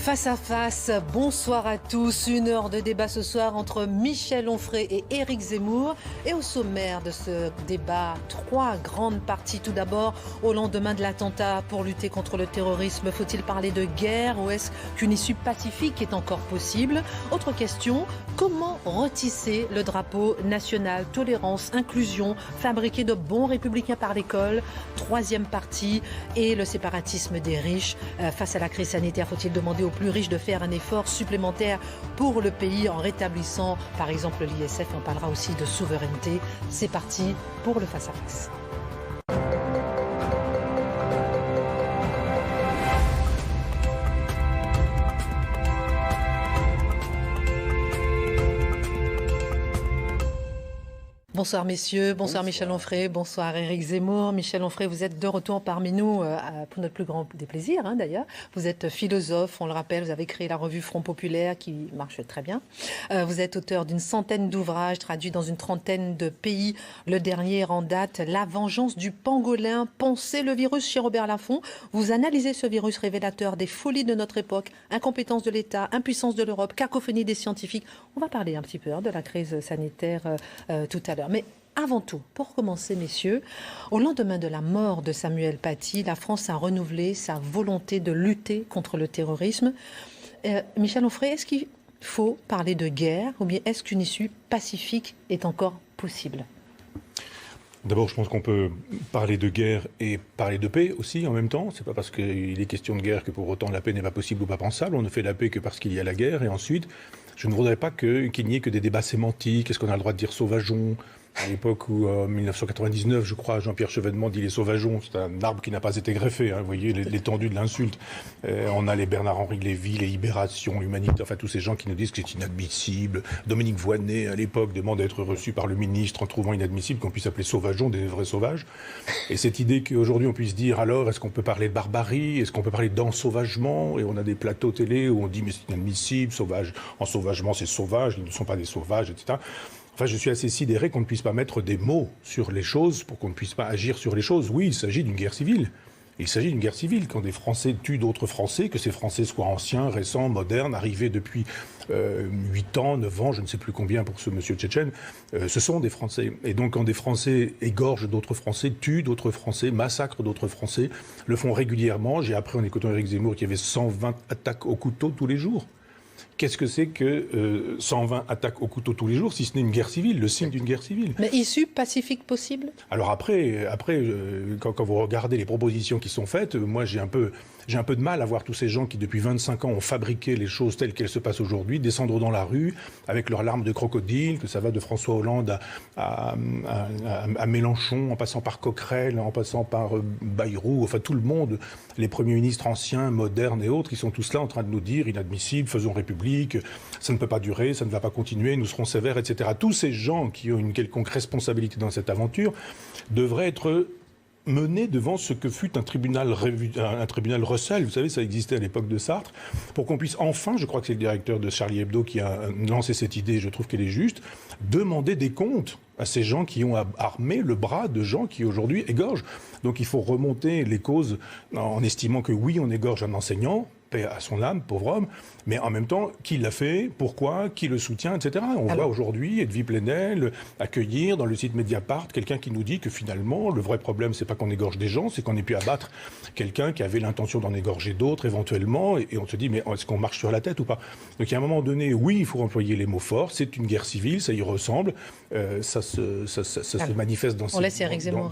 Face à face, bonsoir à tous. Une heure de débat ce soir entre Michel Onfray et Éric Zemmour. Et au sommaire de ce débat, 3 grandes parties. Tout d'abord, au lendemain de l'attentat pour lutter contre le terrorisme, faut-il parler de guerre ou est-ce qu'une issue pacifique est encore possible? Autre question, comment retisser le drapeau national? Tolérance, inclusion, fabriquer de bons républicains par l'école. 3e partie, et le séparatisme des riches. Face à la crise sanitaire, faut-il demander aux plus riches de faire un effort supplémentaire pour le pays en rétablissant par exemple l'ISF? On parlera aussi de souveraineté. C'est parti pour le face-à-face. Bonsoir messieurs, bonsoir Michel Onfray, bonsoir Éric Zemmour. Michel Onfray, vous êtes de retour parmi nous pour notre plus grand des plaisirs d'ailleurs. Vous êtes philosophe, on le rappelle, vous avez créé la revue Front Populaire qui marche très bien. Vous êtes auteur d'une centaine d'ouvrages traduits dans une trentaine de pays. Le dernier en date, La vengeance du pangolin, Pensez le virus chez Robert Laffont. Vous analysez ce virus révélateur des folies de notre époque, incompétence de l'État, impuissance de l'Europe, cacophonie des scientifiques. On va parler un petit peu de la crise sanitaire tout à l'heure. Mais avant tout, pour commencer, messieurs, au lendemain de la mort de Samuel Paty, la France a renouvelé sa volonté de lutter contre le terrorisme. Michel Onfray, est-ce qu'il faut parler de guerre ou bien est-ce qu'une issue pacifique est encore possible ? D'abord, je pense qu'on peut parler de guerre et parler de paix aussi en même temps. C'est pas parce qu'il est question de guerre que pour autant la paix n'est pas possible ou pas pensable. On ne fait la paix que parce qu'il y a la guerre. Et ensuite, je ne voudrais pas qu'il n'y ait que des débats sémantiques. Est-ce qu'on a le droit de dire sauvageon ? À l'époque où, en 1999, je crois, Jean-Pierre Chevènement dit les sauvageons, c'est un arbre qui n'a pas été greffé, vous voyez l'étendue de l'insulte. On a les Bernard-Henri Lévy, les Libérations, l'Humanité, enfin tous ces gens qui nous disent que c'est inadmissible. Dominique Voynet, à l'époque, demande à être reçu par le ministre en trouvant inadmissible qu'on puisse appeler sauvageons des vrais sauvages. Et cette idée qu'aujourd'hui on puisse dire, alors, est-ce qu'on peut parler de barbarie? Est-ce qu'on peut parler d'ensauvagement? Et on a des plateaux télé où on dit, mais c'est inadmissible, sauvage, ensauvagement c'est sauvage, ils ne sont pas des sauvages, etc. Enfin, je suis assez sidéré qu'on ne puisse pas mettre des mots sur les choses pour qu'on ne puisse pas agir sur les choses. Oui, il s'agit d'une guerre civile. Il s'agit d'une guerre civile. Quand des Français tuent d'autres Français, que ces Français soient anciens, récents, modernes, arrivés depuis 8 ans, 9 ans, je ne sais plus combien pour ce monsieur tchétchène, ce sont des Français. Et donc quand des Français égorgent d'autres Français, tuent d'autres Français, massacrent d'autres Français, le font régulièrement. J'ai appris en écoutant Éric Zemmour qu'il y avait 120 attaques au couteau tous les jours. Qu'est-ce que c'est que 120 attaques au couteau tous les jours, si ce n'est une guerre civile, le signe d'une guerre civile? Mais issue pacifique possible? Alors après quand vous regardez les propositions qui sont faites, moi j'ai un peu de mal à voir tous ces gens qui depuis 25 ans ont fabriqué les choses telles qu'elles se passent aujourd'hui, descendre dans la rue avec leurs larmes de crocodile, que ça va de François Hollande à Mélenchon, en passant par Coquerel, en passant par Bayrou, enfin tout le monde, les premiers ministres anciens, modernes et autres, ils sont tous là en train de nous dire inadmissible, faisons République, ça ne peut pas durer, ça ne va pas continuer, nous serons sévères, etc. Tous ces gens qui ont une quelconque responsabilité dans cette aventure devraient être menés devant ce que fut un tribunal Russell, vous savez, ça existait à l'époque de Sartre, pour qu'on puisse enfin, je crois que c'est le directeur de Charlie Hebdo qui a lancé cette idée, je trouve qu'elle est juste, demander des comptes à ces gens qui ont armé le bras de gens qui aujourd'hui égorgent. Donc il faut remonter les causes en estimant que oui, on égorge un enseignant, paix à son âme, pauvre homme, mais en même temps, qui l'a fait, pourquoi, qui le soutient, etc. On voit aujourd'hui Edwy Plenel accueillir dans le site Mediapart quelqu'un qui nous dit que finalement, le vrai problème, c'est pas qu'on égorge des gens, c'est qu'on ait pu abattre quelqu'un qui avait l'intention d'en égorger d'autres éventuellement, et on se dit, mais est-ce qu'on marche sur la tête ou pas? Donc il y a un moment donné, oui, il faut employer les mots forts, c'est une guerre civile, ça y ressemble, ça se manifeste dans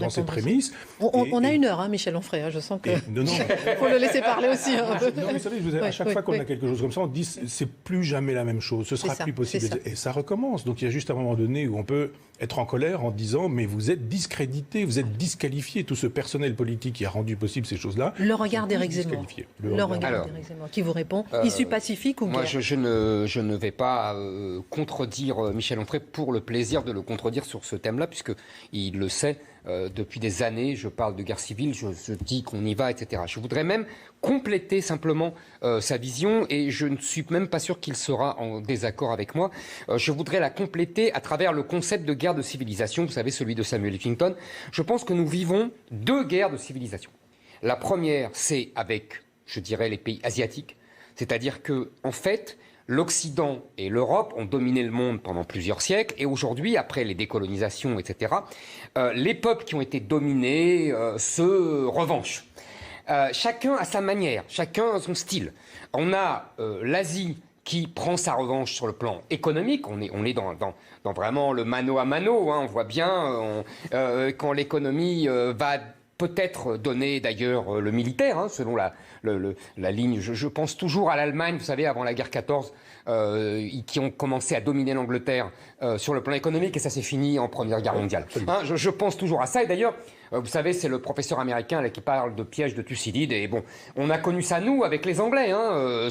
ces prémices. On a une heure, Michel Onfray, je sens que... Il faut le laisser parler aussi. Non, mais vous savez, à chaque fois qu'on a quelque chose comme ça, on dit c'est plus jamais la même chose, ce sera plus possible. Et ça recommence. Donc il y a juste un moment donné où on peut être en colère en disant mais vous êtes discrédité, vous êtes disqualifié, tout ce personnel politique qui a rendu possible ces choses-là. Le regard d'Éric Zemmour. Le regard d'Éric Zemmour qui vous répond, issue pacifique ou guerre? Moi je ne vais pas contredire Michel Onfray pour le plaisir de le contredire sur ce thème-là, puisqu'il le sait. Depuis des années, je parle de guerre civile, je dis qu'on y va, etc. Je voudrais même compléter simplement sa vision, et je ne suis même pas sûr qu'il sera en désaccord avec moi. Je voudrais la compléter à travers le concept de guerre de civilisation, vous savez, celui de Samuel Huntington. Je pense que nous vivons 2 guerres de civilisation. La première, c'est avec, je dirais, les pays asiatiques. C'est-à-dire que, en fait, l'Occident et l'Europe ont dominé le monde pendant plusieurs siècles, et aujourd'hui, après les décolonisations, etc., les peuples qui ont été dominés se revanchent. Chacun à sa manière, chacun a son style. On a l'Asie qui prend sa revanche sur le plan économique. On est dans vraiment le mano à mano. On voit bien quand l'économie va peut-être donner d'ailleurs le militaire, selon la ligne. Je pense toujours à l'Allemagne, vous savez, avant la guerre 14, qui ont commencé à dominer l'Angleterre sur le plan économique, et ça s'est fini en Première Guerre mondiale. Je pense toujours à ça, et d'ailleurs, vous savez, c'est le professeur américain là, qui parle de piège de Thucydide, et bon, on a connu ça, nous, avec les Anglais,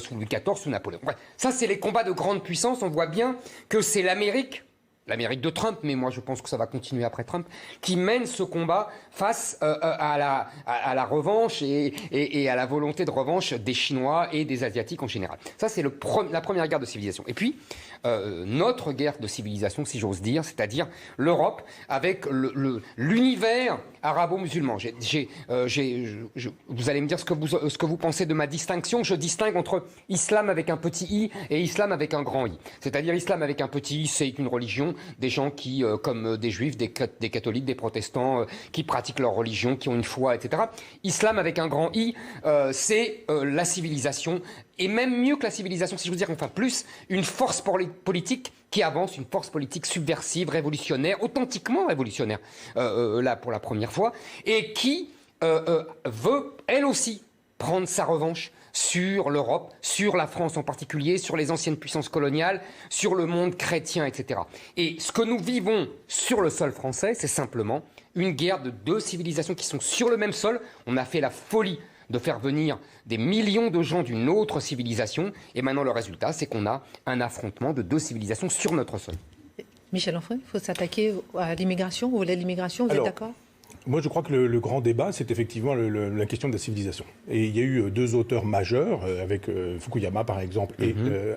sous Louis XIV, sous Napoléon. Ouais, ça, c'est les combats de grande puissance. On voit bien que c'est l'Amérique de Trump, mais moi je pense que ça va continuer après Trump, qui mène ce combat face à la revanche et à la volonté de revanche des Chinois et des Asiatiques en général. Ça, c'est la première guerre de civilisation. Et puis, notre guerre de civilisation, si j'ose dire, c'est-à-dire l'Europe avec l'univers arabo-musulman. Vous allez me dire ce que vous pensez de ma distinction. Je distingue entre islam avec un petit i et islam avec un grand i. C'est-à-dire islam avec un petit i, c'est une religion, des gens qui, comme des juifs, des catholiques, des protestants, qui pratiquent leur religion, qui ont une foi, etc. Islam avec un grand i, c'est la civilisation, et même mieux que la civilisation, si je veux dire, enfin plus, une force politique qui avance, une force politique subversive, révolutionnaire, authentiquement révolutionnaire, là pour la première fois, et qui veut, elle aussi, prendre sa revanche sur l'Europe, sur la France en particulier, sur les anciennes puissances coloniales, sur le monde chrétien, etc. Et ce que nous vivons sur le sol français, c'est simplement une guerre de deux civilisations qui sont sur le même sol. On a fait la folie de faire venir des millions de gens d'une autre civilisation, et maintenant le résultat, c'est qu'on a un affrontement de deux civilisations sur notre sol. Michel Onfray, il faut s'attaquer à l'immigration, ou à l'immigration, vous êtes d'accord ? Moi, je crois que le grand débat, c'est effectivement la question de la civilisation. Et il y a eu deux auteurs majeurs, avec Fukuyama, par exemple, et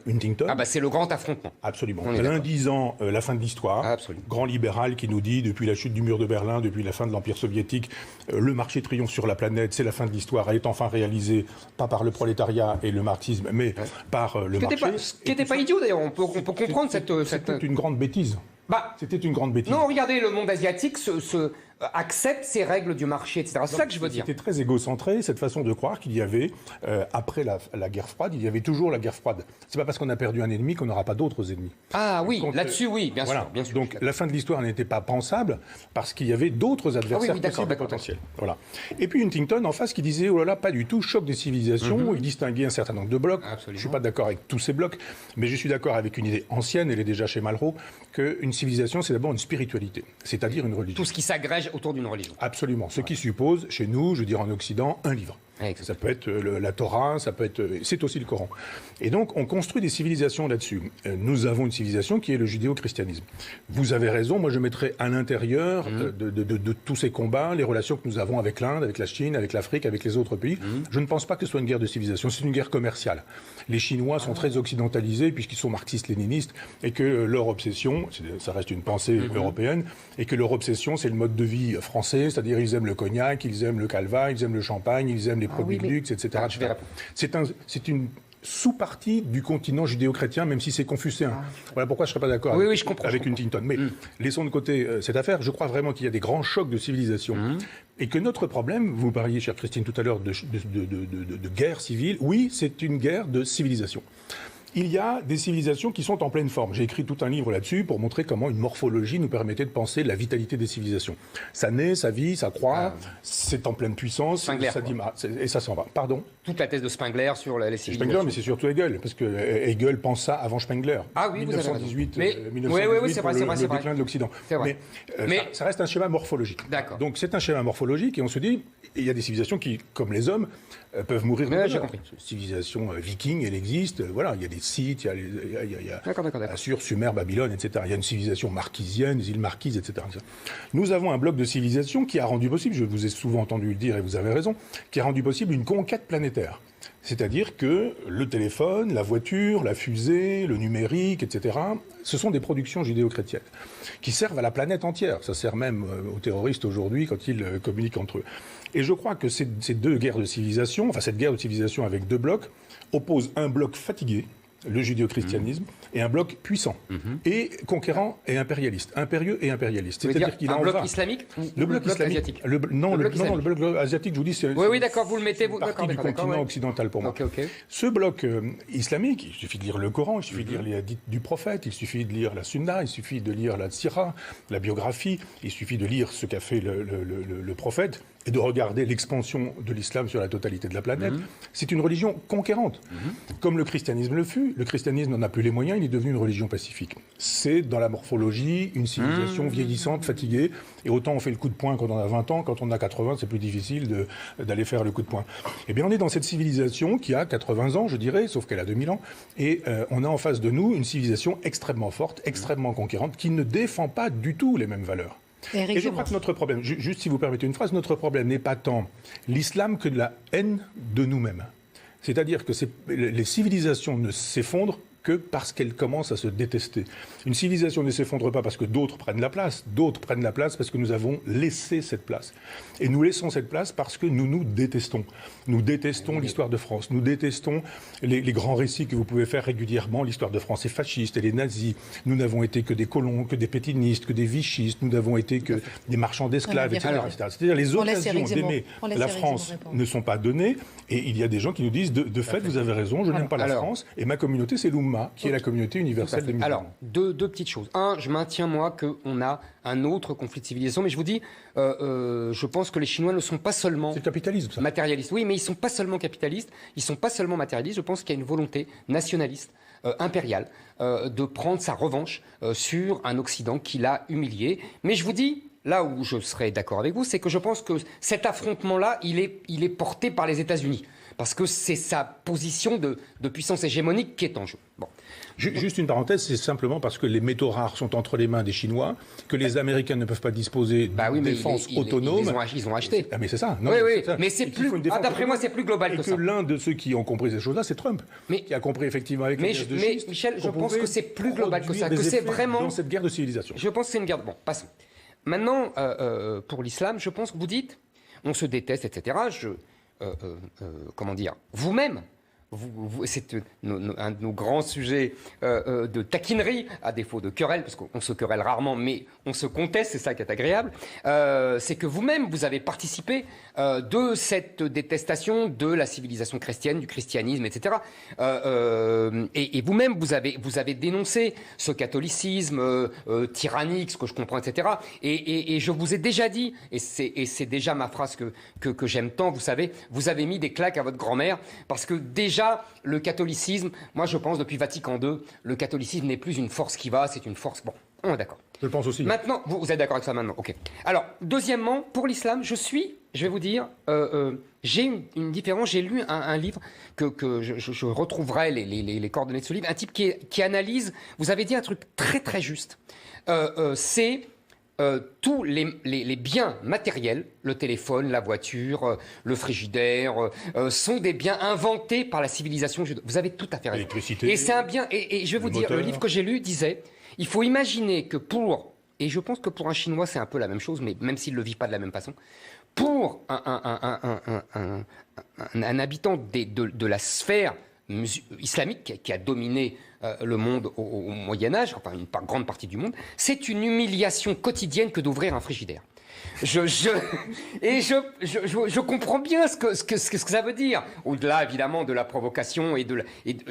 Huntington. Ah bah c'est le grand affrontement. Absolument. L'un disant la fin de l'histoire, grand libéral qui nous dit, depuis la chute du mur de Berlin, depuis la fin de l'Empire soviétique, le marché triomphe sur la planète, c'est la fin de l'histoire, elle est enfin réalisée, pas par le prolétariat et le marxisme, mais par le marché. Ce qui n'était pas idiot, d'ailleurs, on peut comprendre cette... C'était une grande bêtise. C'était une grande bêtise. Non, regardez, le monde asiatique accepte ces règles du marché, etc. C'est ça que je veux dire. C'était très égocentré, cette façon de croire qu'il y avait, après la guerre froide, il y avait toujours la guerre froide. C'est pas parce qu'on a perdu un ennemi qu'on n'aura pas d'autres ennemis. Ah oui, là-dessus, oui, bien sûr. Donc la fin de l'histoire n'était pas pensable parce qu'il y avait d'autres adversaires possibles et potentiels. Voilà. Et puis Huntington, en face, qui disait, oh là là, pas du tout, choc des civilisations. Il distinguait un certain nombre de blocs. Absolument. Je suis pas d'accord avec tous ces blocs, mais je suis d'accord avec une idée ancienne, elle est déjà chez Malraux, qu'une civilisation, c'est d'abord une spiritualité, c'est-à-dire une religion. Tout ce qui s'agrège autour d'une religion. Absolument. Ce qui suppose, chez nous, je veux dire en Occident, un livre. Exactement. Ça peut être la Torah, ça peut être, c'est aussi le Coran. Et donc, on construit des civilisations là-dessus. Nous avons une civilisation qui est le judéo-christianisme. Vous avez raison, moi je mettrais à l'intérieur de tous ces combats les relations que nous avons avec l'Inde, avec la Chine, avec l'Afrique, avec les autres pays. Je ne pense pas que ce soit une guerre de civilisation, c'est une guerre commerciale. Les Chinois sont très occidentalisés puisqu'ils sont marxistes-léninistes et que leur obsession, ça reste une pensée européenne, et que leur obsession c'est le mode de vie français, c'est-à-dire ils aiment le cognac, ils aiment le calva, ils aiment le champagne, ils aiment les produits de luxe, etc. C'est une sous-partie du continent judéo-chrétien, même si c'est confucéen. Voilà pourquoi je ne serais pas d'accord avec Huntington. Mais laissons de côté cette affaire. Je crois vraiment qu'il y a des grands chocs de civilisation. Et que notre problème, vous parliez, chère Christine, tout à l'heure de guerre civile. Oui, c'est une guerre de civilisation. Il y a des civilisations qui sont en pleine forme. J'ai écrit tout un livre là-dessus pour montrer comment une morphologie nous permettait de penser la vitalité des civilisations. Ça naît, ça vit, ça croît, c'est en pleine puissance, Spengler, ça dit, et ça s'en va. Pardon ? Toute la thèse de Spengler sur les civilisations. Spengler, mais c'est surtout Hegel, parce que Hegel pense ça avant Spengler. Ah oui, 1918, vous avez raison. 1918 c'est pour vrai, le déclin de l'Occident. Mais ça reste un schéma morphologique. D'accord. Donc c'est un schéma morphologique, et on se dit, il y a des civilisations qui, comme les hommes, peuvent mourir de j'ai compris. Civilisation viking, elle existe. Voilà, il y a des Scythes, il y a Assur, Sumer, Babylone, etc. Il y a une civilisation marquisienne, des îles Marquises, etc. Nous avons un bloc de civilisation qui a rendu possible, je vous ai souvent entendu le dire et vous avez raison, qui a rendu possible une conquête planétaire. C'est-à-dire que le téléphone, la voiture, la fusée, le numérique, etc., ce sont des productions judéo-chrétiennes qui servent à la planète entière. Ça sert même aux terroristes aujourd'hui quand ils communiquent entre eux. Et je crois que ces deux guerres de civilisation, enfin cette guerre de civilisation avec deux blocs, oppose un bloc fatigué, le judéo-christianisme, et un bloc puissant, et conquérant et impérialiste, impérieux et impérialiste. C'est-à-dire qu'il un bloc islamique ou le bloc islamique, asiatique non, le bloc asiatique, je vous dis, c'est oui, d'accord, vous le mettez, vous, partie du continent occidental pour moi. Okay. Ce bloc islamique, il suffit de lire le Coran, il suffit de lire les hadiths du prophète, il suffit de lire la Sunna, il suffit de lire la Sira, la biographie, il suffit de lire ce qu'a fait le prophète, et de regarder l'expansion de l'islam sur la totalité de la planète. C'est une religion conquérante. Comme le christianisme le fut, le christianisme n'en a plus les moyens, il est devenu une religion pacifique. C'est dans la morphologie une civilisation vieillissante, fatiguée, et autant on fait le coup de poing quand on a 20 ans, quand on a 80, c'est plus difficile d'aller faire le coup de poing. Eh bien, on est dans cette civilisation qui a 80 ans, je dirais, sauf qu'elle a 2000 ans, et on a en face de nous une civilisation extrêmement forte, extrêmement conquérante, qui ne défend pas du tout les mêmes valeurs. Et je crois que notre problème, juste si vous permettez une phrase, notre problème n'est pas tant l'islam que de la haine de nous-mêmes. C'est-à-dire que les civilisations ne s'effondrent que parce qu'elles commencent à se détester. Une civilisation ne s'effondre pas parce que d'autres prennent la place parce que nous avons laissé cette place. Et nous laissons cette place parce que nous nous détestons. Nous détestons l'histoire de France, nous détestons les grands récits que vous pouvez faire régulièrement. L'histoire de France est fasciste, elle est nazie. Nous n'avons été que des colons, que des pétinistes, que des vichistes, nous n'avons été que des marchands d'esclaves, etc. C'est-à-dire les occasions d'aimer la France ne sont pas données, et il y a des gens qui nous disent de fait, vous avez raison, je n'aime pas la France, et ma communauté c'est l'Oumma, qui est la communauté universelle des musulmans. Alors, deux petites choses. Un, je maintiens, moi, qu'on a un autre conflit de civilisation, mais je vous dis, je pense que les Chinois ne sont pas seulement... C'est le capitalisme, ça. Matérialistes. Oui, mais ils ne sont pas seulement capitalistes, ils ne sont pas seulement matérialistes, je pense qu'il y a une volonté nationaliste, impériale, de prendre sa revanche sur un Occident qui l'a humilié. Mais je vous dis... Là où je serais d'accord avec vous, c'est que je pense que cet affrontement-là, il est porté par les États-Unis. Parce que c'est sa position de puissance hégémonique qui est en jeu. Bon. Juste une parenthèse, c'est simplement parce que les métaux rares sont entre les mains des Chinois, que les Américains ne peuvent pas disposer d'une défense autonome. Ils ont acheté. Ah mais c'est ça. Non, oui. Mais c'est plus. D'après moi, c'est plus global que ça. Et que l'un de ceux qui ont compris ces choses-là, c'est Trump, qui a compris effectivement avec les gaz de schiste. Mais Michel, je pense que c'est plus global que ça, que c'est vraiment dans cette guerre de civilisation. Je pense que c'est une guerre. Bon, passons. Maintenant, pour l'islam, je pense que vous dites, on se déteste, etc. Comment dire, vous-même, c'est un de nos grands sujets de taquinerie, à défaut de querelle, parce qu'on se querelle rarement, mais on se conteste, c'est ça qui est agréable, c'est que vous-même, vous avez participé de cette détestation de la civilisation chrétienne, du christianisme, etc. Et vous-même, vous avez dénoncé ce catholicisme tyrannique, ce que je comprends, etc. Et je vous ai déjà dit, et c'est déjà ma phrase que j'aime tant, vous savez, vous avez mis des claques à votre grand-mère, parce que déjà, le catholicisme, moi je pense depuis Vatican II, le catholicisme n'est plus une force qui va, c'est une force... Bon, on est d'accord. Je le pense aussi. Maintenant, vous êtes d'accord avec ça maintenant, ok. Alors, deuxièmement, pour l'islam, je vais vous dire, j'ai une différence, j'ai lu un livre que je retrouverai les coordonnées de ce livre, un type qui analyse, vous avez dit un truc très très juste, c'est... tous les biens matériels, le téléphone, la voiture, le frigidaire, sont des biens inventés par la civilisation juive. Vous avez tout à fait raison. L'électricité. Et c'est un bien. Et je vais vous dire, le livre que j'ai lu disait, il faut imaginer que et je pense que pour un Chinois c'est un peu la même chose, mais même s'il ne le vit pas de la même façon, pour un habitant de la sphère islamique qui a dominé le monde au Moyen-Âge, enfin une grande partie du monde, c'est une humiliation quotidienne que d'ouvrir un frigidaire. Je comprends bien ce que ça veut dire, au-delà évidemment de la provocation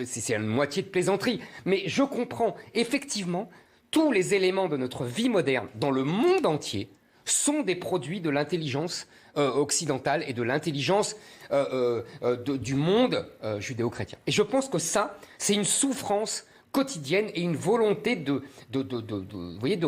c'est une moitié de plaisanterie, mais je comprends effectivement tous les éléments de notre vie moderne dans le monde entier sont des produits de l'intelligence occidentale et de l'intelligence du monde judéo-chrétien. Et je pense que ça, c'est une souffrance quotidienne et une volonté vous voyez,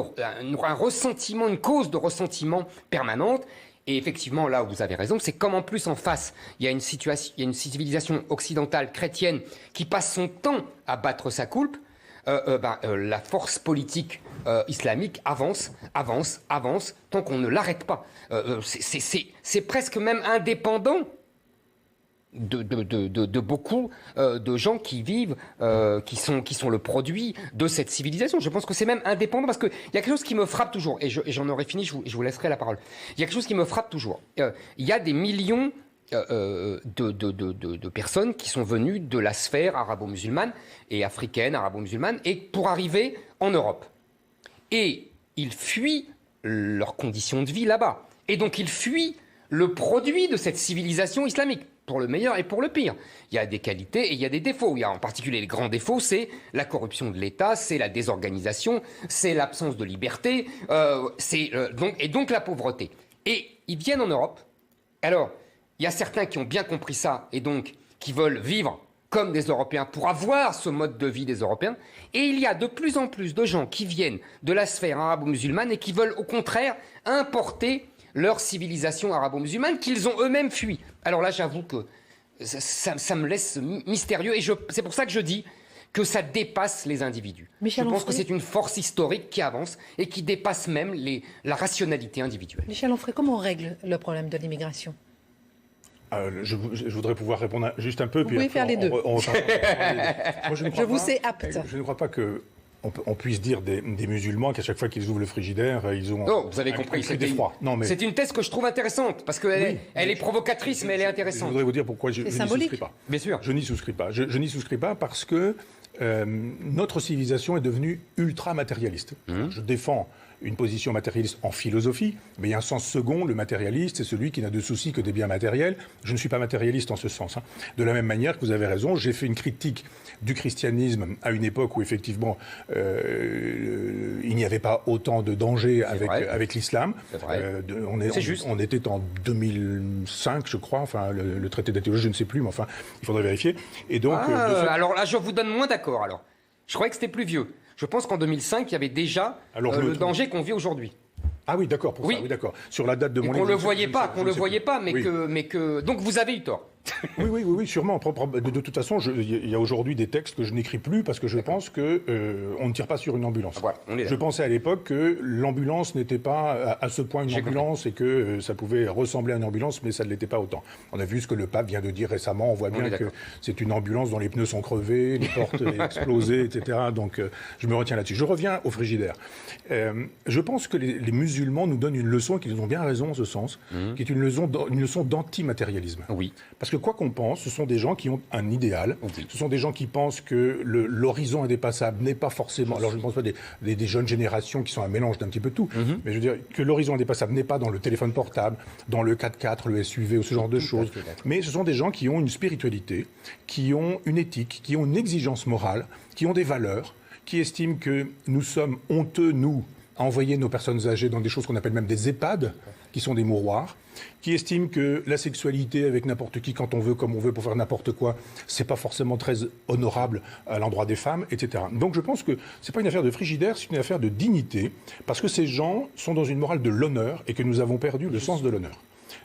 un ressentiment, une cause de ressentiment permanente. Et effectivement, là où vous avez raison, c'est comme en plus en face, il y a une civilisation occidentale chrétienne qui passe son temps à battre sa coulpe. La force politique islamique avance, tant qu'on ne l'arrête pas. C'est presque même indépendant de beaucoup de gens qui vivent, qui sont le produit de cette civilisation. Je pense que c'est même indépendant, parce qu'il y a quelque chose qui me frappe toujours, et j'en aurai fini, je vous laisserai la parole. Il y a quelque chose qui me frappe toujours. Il y a des millions de personnes qui sont venues de la sphère arabo-musulmane et africaine, arabo-musulmane, et pour arriver en Europe. Et ils fuient leurs conditions de vie là-bas. Et donc ils fuient le produit de cette civilisation islamique, pour le meilleur et pour le pire. Il y a des qualités et il y a des défauts. Il y a en particulier les grands défauts, c'est la corruption de l'État, c'est la désorganisation, c'est l'absence de liberté, donc la pauvreté. Et ils viennent en Europe. Alors, il y a certains qui ont bien compris ça et donc qui veulent vivre comme des Européens pour avoir ce mode de vie des Européens. Et il y a de plus en plus de gens qui viennent de la sphère arabo-musulmane et qui veulent au contraire importer leur civilisation arabo-musulmane qu'ils ont eux-mêmes fui. Alors là, j'avoue que ça me laisse mystérieux et c'est pour ça que je dis que ça dépasse les individus. Je pense que c'est une force historique qui avance et qui dépasse même la rationalité individuelle. Michel Onfray, comment on règle le problème de l'immigration ? Je voudrais pouvoir répondre juste un peu. Vous pouvez faire les deux. Moi, je vous sais apte. Je ne crois pas qu'on puisse dire des musulmans qu'à chaque fois qu'ils ouvrent le frigidaire, ils ont... Non, vous avez compris, c'est une thèse que je trouve intéressante, parce qu'elle est provocatrice, mais elle est intéressante. Je voudrais vous dire pourquoi je n'y souscris pas. Bien sûr. Je n'y souscris pas. Je n'y souscris pas parce que notre civilisation est devenue ultra-matérialiste. Je défends une position matérialiste en philosophie, mais il y a un sens second, le matérialiste, c'est celui qui n'a de soucis que des biens matériels. Je ne suis pas matérialiste en ce sens. De la même manière que vous avez raison, j'ai fait une critique du christianisme à une époque où effectivement il n'y avait pas autant de danger avec l'islam. On était en 2005, je crois, enfin le traité d'Athéologie, je ne sais plus, mais enfin, il faudrait vérifier. Et donc, alors là, je vous donne moins d'accord, alors. Je croyais que c'était plus vieux. Je pense qu'en 2005, il y avait déjà le danger qu'on vit aujourd'hui. Ah oui, d'accord, pour ça, oui, d'accord. Sur la date de mon livre. Qu'on le voyait pas, mais que... Donc vous avez eu tort. Oui, sûrement. De toute façon, il y a aujourd'hui des textes que je n'écris plus parce que je pense que on ne tire pas sur une ambulance. Voilà, je pensais à l'époque que l'ambulance n'était pas à ce point une ambulance et que ça pouvait ressembler à une ambulance, mais ça ne l'était pas autant. On a vu ce que le pape vient de dire récemment. On voit bien que c'est une ambulance dont les pneus sont crevés, les portes explosées, etc. Donc je me retiens là-dessus. Je reviens au frigidaire. Je pense que les musulmans nous donnent une leçon, qu'ils ont bien raison en ce sens, qui est une leçon d'antimatérialisme. Oui. Parce que quoi qu'on pense, ce sont des gens qui ont un idéal. Ce sont des gens qui pensent que l'horizon indépassable n'est pas forcément... Alors je ne pense pas des jeunes générations qui sont un mélange d'un petit peu tout. Mais je veux dire que l'horizon indépassable n'est pas dans le téléphone portable, dans le 4x4, le SUV ou ce genre de choses. Mais ce sont des gens qui ont une spiritualité, qui ont une éthique, qui ont une exigence morale, qui ont des valeurs, qui estiment que nous sommes honteux, nous, à envoyer nos personnes âgées dans des choses qu'on appelle même des EHPAD, qui sont des mouroirs, qui estiment que la sexualité avec n'importe qui, quand on veut, comme on veut, pour faire n'importe quoi, c'est pas forcément très honorable à l'endroit des femmes, etc. Donc je pense que c'est pas une affaire de frigidaire, c'est une affaire de dignité, parce que ces gens sont dans une morale de l'honneur et que nous avons perdu le sens de l'honneur.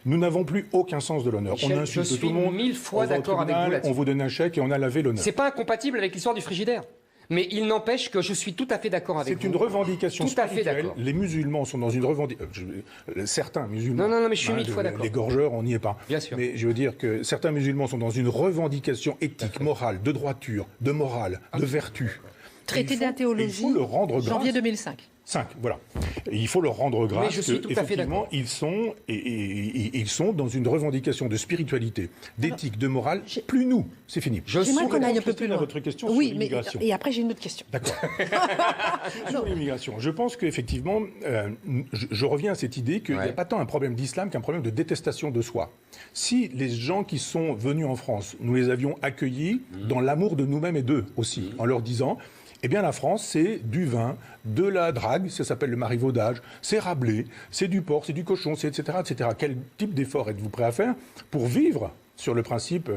Nous n'avons plus aucun sens de l'honneur. On insulte tout le monde. Je suis 1000 fois d'accord avec vous là-dessus. On vous donne un chèque et on a lavé l'honneur. C'est pas incompatible avec l'histoire du frigidaire. Mais il n'empêche que je suis tout à fait d'accord avec vous. C'est une revendication spirituelle. Tout à fait d'accord. Les musulmans sont dans une revendication... certains musulmans... Non, mais je suis 1000 fois d'accord. Les gorgeurs, on n'y est pas. Bien sûr. Mais je veux dire que certains musulmans sont dans une revendication éthique, morale, de droiture, de morale, de vertu. Traité d'Athéologie, il faut le rendre grâce. Janvier 2005. Voilà. Et il faut leur rendre grâce. Mais je suis tout à fait d'accord. Ils sont dans une revendication de spiritualité, d'éthique, de morale. Plus nous, c'est fini. J'aimerais qu'on aille un peu plus loin. À votre question oui, sur l'immigration. Et après j'ai une autre question. D'accord. Sur l'immigration, je pense qu'effectivement, je reviens à cette idée qu'il n'y a pas tant un problème d'islam qu'un problème de détestation de soi. Si les gens qui sont venus en France, nous les avions accueillis dans l'amour de nous-mêmes et d'eux aussi, en leur disant... Eh bien, la France, c'est du vin, de la drague, ça s'appelle le marivaudage, c'est Rabelais, c'est du porc, c'est du cochon, c'est etc., etc. Quel type d'effort êtes-vous prêt à faire pour vivre sur le principe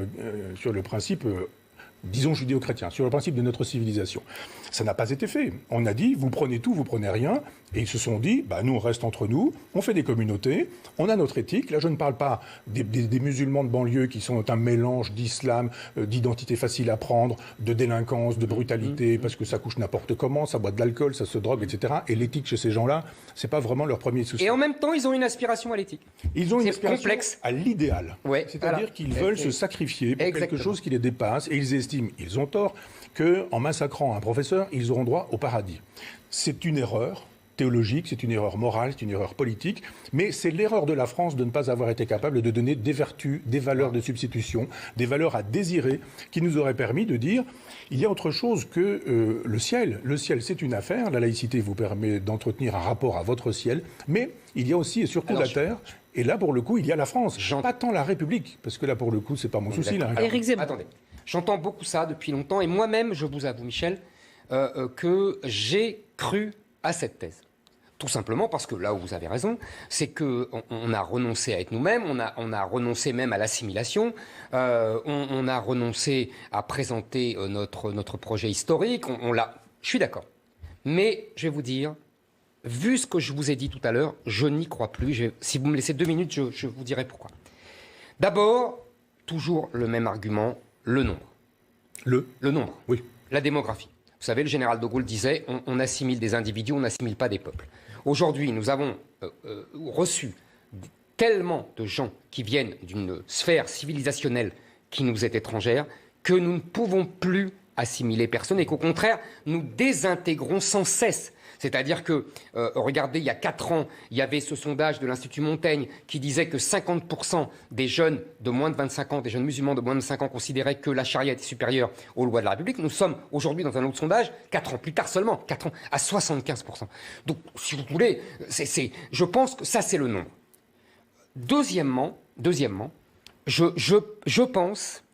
disons judéo-chrétien, sur le principe de notre civilisation. Ça n'a pas été fait. On a dit, vous prenez tout, vous prenez rien. Et ils se sont dit, nous, on reste entre nous, on fait des communautés, on a notre éthique. Là, je ne parle pas des musulmans de banlieue qui sont un mélange d'islam, d'identité facile à prendre, de délinquance, de brutalité, parce que ça couche n'importe comment, ça boit de l'alcool, ça se drogue, etc. Et l'éthique chez ces gens-là, c'est pas vraiment leur premier souci. Et en même temps, ils ont une aspiration à l'éthique. Ils ont une C'est aspiration complexe. à l'idéal. Ouais, C'est-à-dire voilà. qu'ils veulent se sacrifier pour quelque chose qui les dépasse. Et ils estiment, ils ont tort, qu'en massacrant un professeur, ils auront droit au paradis. C'est une erreur théologique, c'est une erreur morale, c'est une erreur politique, mais c'est l'erreur de la France de ne pas avoir été capable de donner des vertus, des valeurs de substitution, des valeurs à désirer, qui nous auraient permis de dire il y a autre chose que le ciel. Le ciel, c'est une affaire, la laïcité vous permet d'entretenir un rapport à votre ciel, mais il y a aussi et surtout la terre. Et là, pour le coup, il y a la France. Pas tant la République, parce que là, pour le coup, c'est pas mon souci. Là. Éric Zemmour. Attendez, j'entends beaucoup ça depuis longtemps, et moi-même, je vous avoue, Michel, que j'ai cru à cette thèse. Tout simplement parce que là où vous avez raison, c'est qu'on a renoncé à être nous-mêmes, on a renoncé même à l'assimilation, on a renoncé à présenter notre projet historique, je suis d'accord. Mais je vais vous dire, vu ce que je vous ai dit tout à l'heure, je n'y crois plus. Si vous me laissez 2 minutes, je vous dirai pourquoi. D'abord, toujours le même argument, le nombre. Le nombre. Oui. La démographie. Vous savez, le général de Gaulle disait on assimile des individus, on n'assimile pas des peuples. Aujourd'hui, nous avons reçu tellement de gens qui viennent d'une sphère civilisationnelle qui nous est étrangère que nous ne pouvons plus assimiler personne et qu'au contraire, nous désintégrons sans cesse. C'est-à-dire que, regardez, il y a 4 ans, il y avait ce sondage de l'Institut Montaigne qui disait que 50% des jeunes de moins de 25 ans, des jeunes musulmans de moins de 5 ans considéraient que la charia était supérieure aux lois de la République. Nous sommes aujourd'hui dans un autre sondage, 4 ans plus tard seulement, 4 ans, à 75%. Donc, si vous voulez, je pense que ça, c'est le nombre. Deuxièmement, je pense,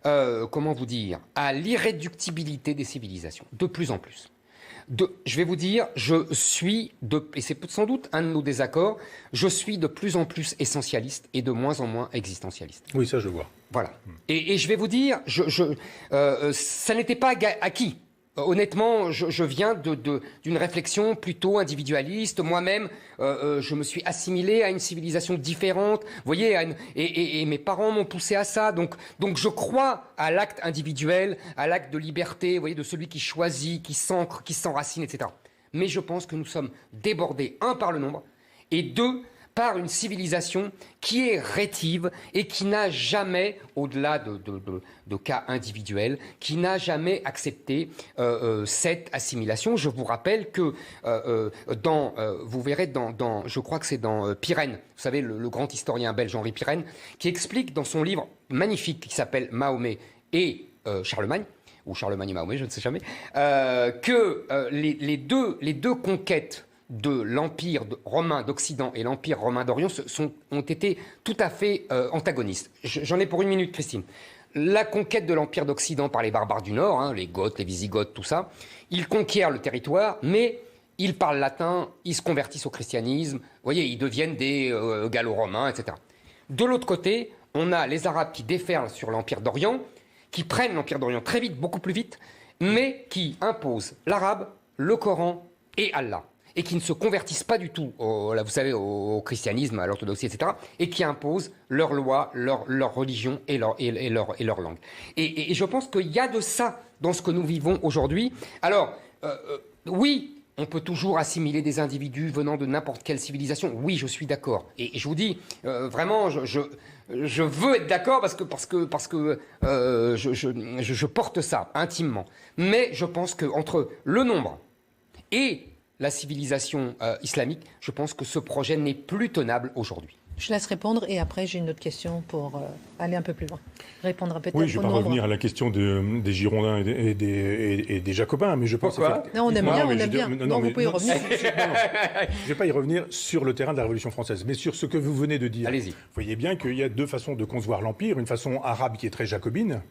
comment vous dire, à l'irréductibilité des civilisations, de plus en plus. Je vais vous dire, et c'est sans doute un de nos désaccords, je suis de plus en plus essentialiste et de moins en moins existentialiste. Oui, ça je vois. Voilà. Et je vais vous dire, ça n'était pas acquis. Honnêtement, je viens d'une réflexion plutôt individualiste. Moi-même, je me suis assimilé à une civilisation différente. Vous voyez, et mes parents m'ont poussé à ça. Donc je crois à l'acte individuel, à l'acte de liberté, vous voyez, de celui qui choisit, qui s'ancre, qui s'enracine, etc. Mais je pense que nous sommes débordés, 1, par le nombre, et 2, par une civilisation qui est rétive et qui n'a jamais, au-delà de cas individuels, qui n'a jamais accepté cette assimilation. Je vous rappelle que vous verrez je crois que c'est dans Pirenne, vous savez, le grand historien belge Henri Pirenne, qui explique dans son livre magnifique qui s'appelle Mahomet et Charlemagne, ou Charlemagne et Mahomet, je ne sais jamais, que les deux conquêtes de l'Empire romain d'Occident et l'Empire romain d'Orient ont été tout à fait antagonistes. J'en ai pour 1 minute, Christine. La conquête de l'Empire d'Occident par les barbares du Nord, les Goths, les Wisigoths, tout ça, ils conquièrent le territoire, mais ils parlent latin, ils se convertissent au christianisme, vous voyez, ils deviennent des gallo-romains, etc. De l'autre côté, on a les Arabes qui déferlent sur l'Empire d'Orient, qui prennent l'Empire d'Orient très vite, beaucoup plus vite, mais qui imposent l'arabe, le Coran et Allah. Et qui ne se convertissent pas du tout, vous savez, au christianisme, à l'orthodoxie, etc., et qui imposent leurs lois, leur religion et leur langue. Et je pense qu'il y a de ça dans ce que nous vivons aujourd'hui. Alors, oui, on peut toujours assimiler des individus venant de n'importe quelle civilisation. Oui, je suis d'accord. Et je vous dis, vraiment, je veux être d'accord parce que je porte ça intimement. Mais je pense qu'entre le nombre et la civilisation islamique, je pense que ce projet n'est plus tenable aujourd'hui. Je laisse répondre et après j'ai une autre question pour aller un peu plus loin. Répondre peut-être Oui, je ne vais au pas nombre. revenir à la question des Girondins et des Jacobins, mais je pense... Pourquoi ? Non, on aime bien. Non, vous pouvez y revenir. Je ne vais pas y revenir sur le terrain de la Révolution française, mais sur ce que vous venez de dire. Allez-y. Vous voyez bien qu'il y a 2 façons de concevoir l'Empire, une façon arabe qui est très jacobine,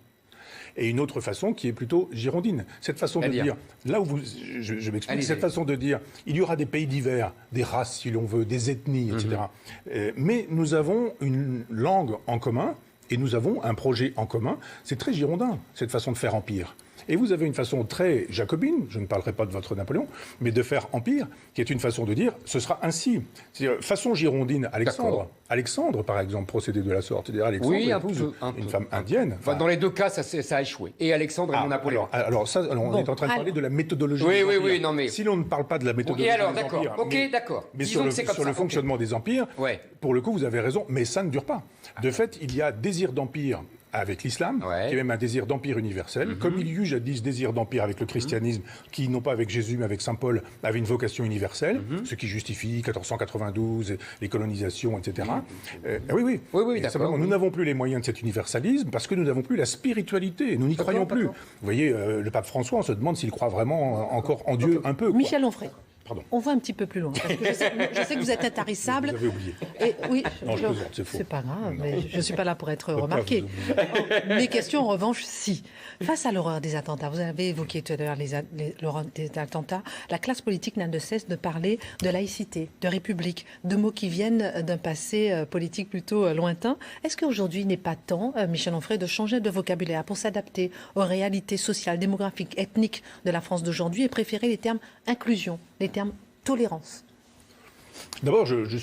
et une autre façon qui est plutôt girondine. Cette façon de dire, là où je m'explique, cette façon de dire, il y aura des pays divers, des races si l'on veut, des ethnies, etc. Mais nous avons une langue en commun Et nous avons un projet en commun. C'est très girondin, cette façon de faire empire. Et vous avez une façon très jacobine, je ne parlerai pas de votre Napoléon, mais de faire empire, qui est une façon de dire ce sera ainsi. C'est-à-dire, façon girondine, Alexandre, par exemple, procédait de la sorte. C'est-à-dire, Alexandre épouse une femme indienne. Enfin, dans les deux cas, ça a échoué. Et Alexandre et mon Napoléon. Alors, on est en train de parler de la méthodologie. Oui, non, mais. Si l'on ne parle pas de la méthodologie. Et alors, d'accord. D'accord. Mais sur le fonctionnement des empires, pour le coup, vous avez raison, mais ça ne dure pas. De fait, il y a désir d'empire avec l'islam, qui est même un désir d'empire universel, comme il y eut jadis désir d'empire avec le christianisme, qui, non pas avec Jésus, mais avec Saint Paul, avait une vocation universelle, ce qui justifie 1492, les colonisations, etc. Oui, d'accord. Nous n'avons plus les moyens de cet universalisme parce que nous n'avons plus la spiritualité, nous n'y croyons plus. Vous voyez, le pape François, on se demande s'il croit vraiment encore en Dieu un peu. Michel Onfray. Pardon. On va un petit peu plus loin. Parce que je sais que vous êtes intarissable. Vous avez oublié. Et, oui, non, je plaisante, c'est faux. C'est pas grave, mais je ne suis pas là pour être remarqué. Mes questions, en revanche, si. Face à l'horreur des attentats, vous avez évoqué tout à l'heure l'horreur des attentats, la classe politique n'a de cesse de parler de laïcité, de république, de mots qui viennent d'un passé politique plutôt lointain. Est-ce qu'aujourd'hui, il n'est pas temps, Michel Onfray, de changer de vocabulaire pour s'adapter aux réalités sociales, démographiques, ethniques de la France d'aujourd'hui et préférer les termes inclusion, les termes tolérance? D'abord, je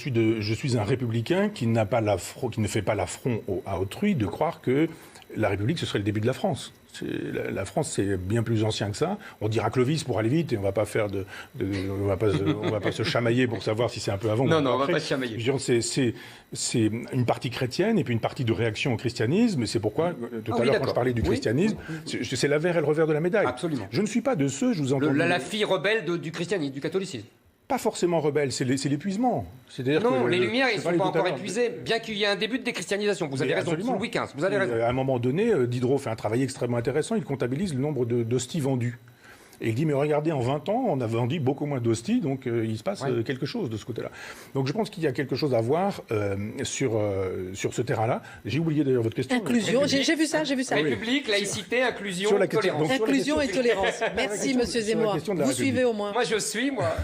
suis un républicain qui ne fait pas l'affront à autrui de croire que la République, ce serait le début de la France. La France, c'est bien plus ancien que ça. On dira Clovis pour aller vite et on va pas on va pas se chamailler pour savoir si c'est un peu avant. Non, on va pas se chamailler. C'est une partie chrétienne et puis une partie de réaction au christianisme. Et c'est pourquoi, tout à l'heure, quand je parlais du christianisme, c'est l'avers et le revers de la médaille. Absolument. Je ne suis pas de ceux, je vous entends. La fille rebelle du christianisme, du catholicisme. Pas forcément rebelle, c'est l'épuisement. Non, les Lumières, ils ne sont pas encore épuisés, bien qu'il y ait un début de déchristianisation. Vous avez raison, sous Louis XV, vous avez raison. À un moment donné, Diderot fait un travail extrêmement intéressant, il comptabilise le nombre d'hosties vendues. Et il dit, mais regardez, en 20 ans, on a vendu beaucoup moins d'hosties, donc il se passe quelque chose de ce côté-là. Donc je pense qu'il y a quelque chose à voir sur ce terrain-là. J'ai oublié d'ailleurs votre question. Inclusion, j'ai vu ça. République, laïcité, inclusion, tolérance. Inclusion et tolérance. Merci, monsieur Zemmour. Vous suivez au moins. Moi, je suis, moi.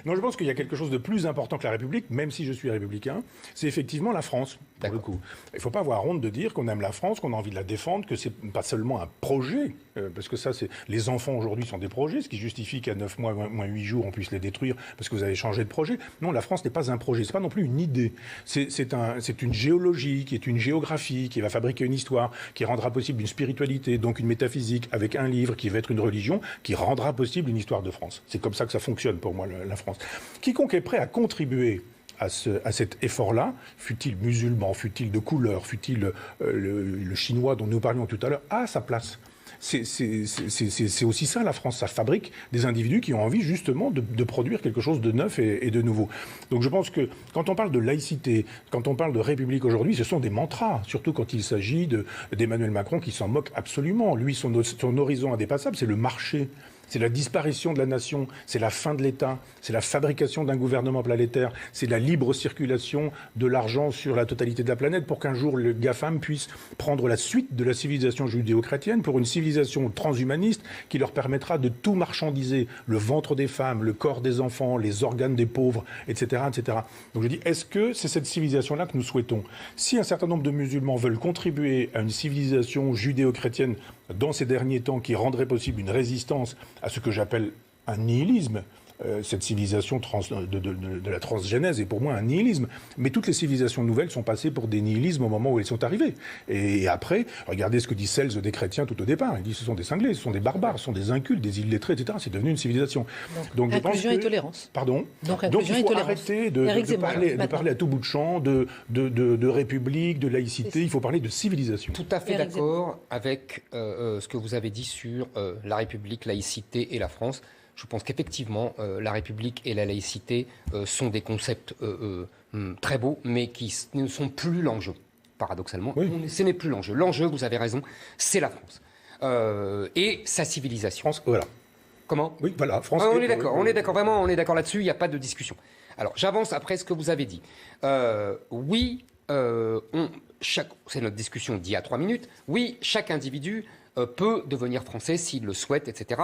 Non, je pense qu'il y a quelque chose de plus important que la République, même si je suis républicain, c'est effectivement la France, pour le coup. Il ne faut pas avoir honte de dire qu'on aime la France, qu'on a envie de la défendre, que c'est pas seulement un projet, parce que ça, c'est les enfants aujourd'hui sont des projets, ce qui justifie qu'à 9 mois, moins 8 jours, on puisse les détruire parce que vous avez changé de projet. Non, la France n'est pas un projet, c'est pas non plus une idée. C'est une géologie, qui est une géographie, qui va fabriquer une histoire, qui rendra possible une spiritualité, donc une métaphysique, avec un livre qui va être une religion, qui rendra possible une histoire de France. C'est comme ça que ça fonctionne pour moi, la France. Quiconque est prêt à contribuer à cet effort-là, fût-il musulman, fût-il de couleur, fût-il le chinois dont nous parlions tout à l'heure, a sa place. C'est aussi ça, la France. Ça fabrique des individus qui ont envie, justement, de produire quelque chose de neuf et de nouveau. Donc je pense que quand on parle de laïcité, quand on parle de République aujourd'hui, ce sont des mantras, surtout quand il s'agit d'Emmanuel Macron qui s'en moque absolument. Lui, son horizon indépassable, c'est le marché. C'est la disparition de la nation, c'est la fin de l'État, c'est la fabrication d'un gouvernement planétaire, c'est la libre circulation de l'argent sur la totalité de la planète pour qu'un jour le GAFAM puisse prendre la suite de la civilisation judéo-chrétienne pour une civilisation transhumaniste qui leur permettra de tout marchandiser, le ventre des femmes, le corps des enfants, les organes des pauvres, etc. etc. Donc je dis, est-ce que c'est cette civilisation-là que nous souhaitons? Si un certain nombre de musulmans veulent contribuer à une civilisation judéo-chrétienne dans ces derniers temps qui rendrait possible une résistance à ce que j'appelle un nihilisme, cette civilisation de la transgénèse est pour moi un nihilisme. Mais toutes les civilisations nouvelles sont passées pour des nihilismes au moment où elles sont arrivées. Et après, regardez ce que dit Seltz des chrétiens tout au départ. Il dit ce sont des cinglés, ce sont des barbares, ce sont des incultes, des illettrés, etc. C'est devenu une civilisation. Donc inclusion et tolérance. Pardon. Donc il faut arrêter de parler à tout bout de champ de république, de laïcité. Il faut parler de civilisation. Tout à fait d'accord avec ce que vous avez dit sur la République, laïcité et la France. Je pense qu'effectivement, la République et la laïcité sont des concepts très beaux, mais qui ne sont plus l'enjeu, paradoxalement. Oui. Ce n'est plus l'enjeu. L'enjeu, vous avez raison, c'est la France. Et sa civilisation. France, voilà. Comment ? Oui, voilà. France. On est d'accord, vraiment, on est d'accord là-dessus, il n'y a pas de discussion. Alors, j'avance après ce que vous avez dit. Oui, c'est notre discussion d'il y a 3 minutes. Oui, chaque individu peut devenir français s'il le souhaite, etc.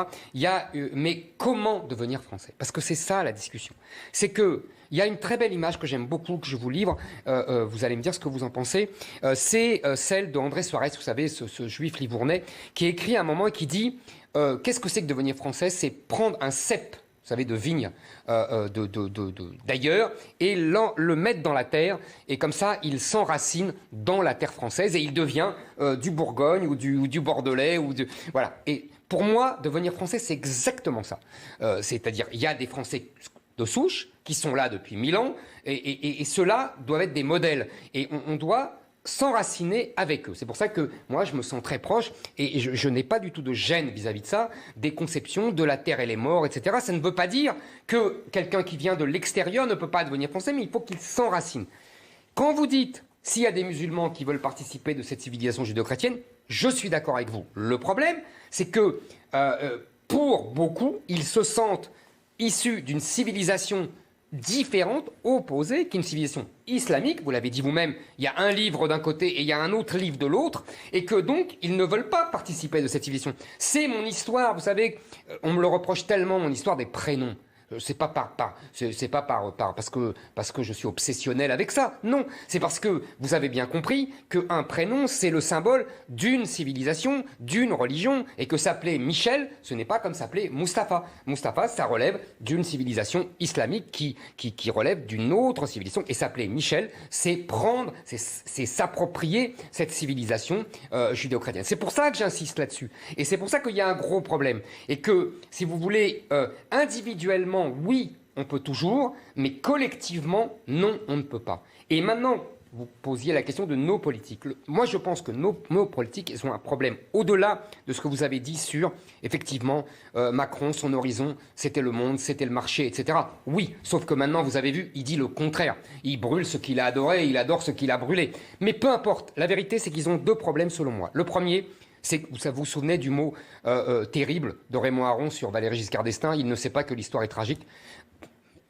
Mais comment devenir français? Parce que c'est ça la discussion. C'est que il y a une très belle image que j'aime beaucoup, que je vous livre. Vous allez me dire ce que vous en pensez. C'est celle de André Suarez, vous savez, ce juif livournais, qui écrit à un moment et qui dit qu'est-ce que c'est que devenir français? C'est prendre un cep, vous savez, de vigne d'ailleurs, et le mettre dans la terre, et comme ça, il s'enracine dans la terre française, et il devient du Bourgogne ou du Bordelais. Voilà. Et pour moi, devenir français, c'est exactement ça. C'est-à-dire, il y a des Français de souche qui sont là depuis 1000 ans, et ceux-là doivent être des modèles. Et on doit s'enraciner avec eux. C'est pour ça que moi, je me sens très proche, et je n'ai pas du tout de gêne vis-à-vis de ça, des conceptions de la terre et les morts, etc. Ça ne veut pas dire que quelqu'un qui vient de l'extérieur ne peut pas devenir français, mais il faut qu'il s'enracine. Quand vous dites, s'il y a des musulmans qui veulent participer de cette civilisation judéo-chrétienne, je suis d'accord avec vous. Le problème, c'est que pour beaucoup, ils se sentent issus d'une civilisation différente, opposée, qui est une civilisation islamique. Vous l'avez dit vous-même, il y a un livre d'un côté et il y a un autre livre de l'autre, et que donc, ils ne veulent pas participer de cette civilisation. C'est mon histoire, vous savez, on me le reproche tellement, mon histoire des prénoms. C'est pas parce que je suis obsessionnel avec ça. Non, c'est parce que vous avez bien compris qu'un prénom, c'est le symbole d'une civilisation, d'une religion, et que s'appeler Michel, ce n'est pas comme s'appeler Mustapha. Mustapha, ça relève d'une civilisation islamique qui relève d'une autre civilisation, et s'appeler Michel, c'est s'approprier cette civilisation judéo-chrétienne. C'est pour ça que j'insiste là-dessus, et c'est pour ça qu'il y a un gros problème, et que, si vous voulez, individuellement, oui, on peut toujours, mais collectivement, non, on ne peut pas. Et maintenant, vous posiez la question de nos politiques. Moi, je pense que nos politiques, elles ont un problème au-delà de ce que vous avez dit sur, effectivement, Macron, son horizon, c'était le monde, c'était le marché, etc. Oui, sauf que maintenant, vous avez vu, il dit le contraire. Il brûle ce qu'il a adoré, il adore ce qu'il a brûlé. Mais peu importe, la vérité, c'est qu'ils ont deux problèmes, selon moi. Le premier, c'est que vous vous souvenez du mot terrible de Raymond Aron sur Valéry Giscard d'Estaing, il ne sait pas que l'histoire est tragique.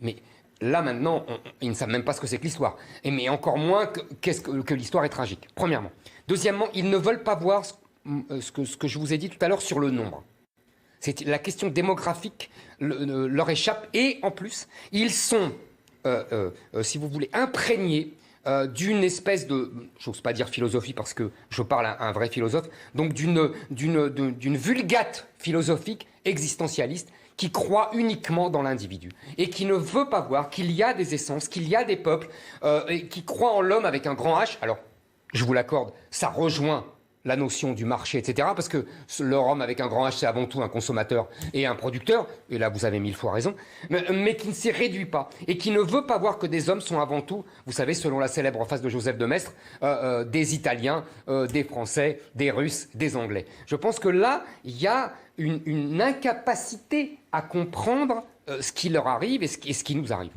Mais là, maintenant, ils ne savent même pas ce que c'est que l'histoire. Mais encore moins que l'histoire est tragique, premièrement. Deuxièmement, ils ne veulent pas voir ce que je vous ai dit tout à l'heure sur le nombre. La question démographique leur échappe. Et en plus, ils sont, si vous voulez, imprégnés d'une espèce de, j'ose pas dire philosophie parce que je parle à un vrai philosophe, donc d'une vulgate philosophique existentialiste qui croit uniquement dans l'individu et qui ne veut pas voir qu'il y a des essences, qu'il y a des peuples, et qui croit en l'homme avec un grand H. Alors, je vous l'accorde, ça rejoint la notion du marché, etc. Parce que l'homme avec un grand H, c'est avant tout un consommateur et un producteur, et là vous avez 1000 fois raison, mais qui ne s'y réduit pas, et qui ne veut pas voir que des hommes sont avant tout, vous savez, selon la célèbre phrase de Joseph de Maistre, des Italiens, des Français, des Russes, des Anglais. Je pense que là, il y a une incapacité à comprendre ce qui leur arrive et ce qui nous arrive.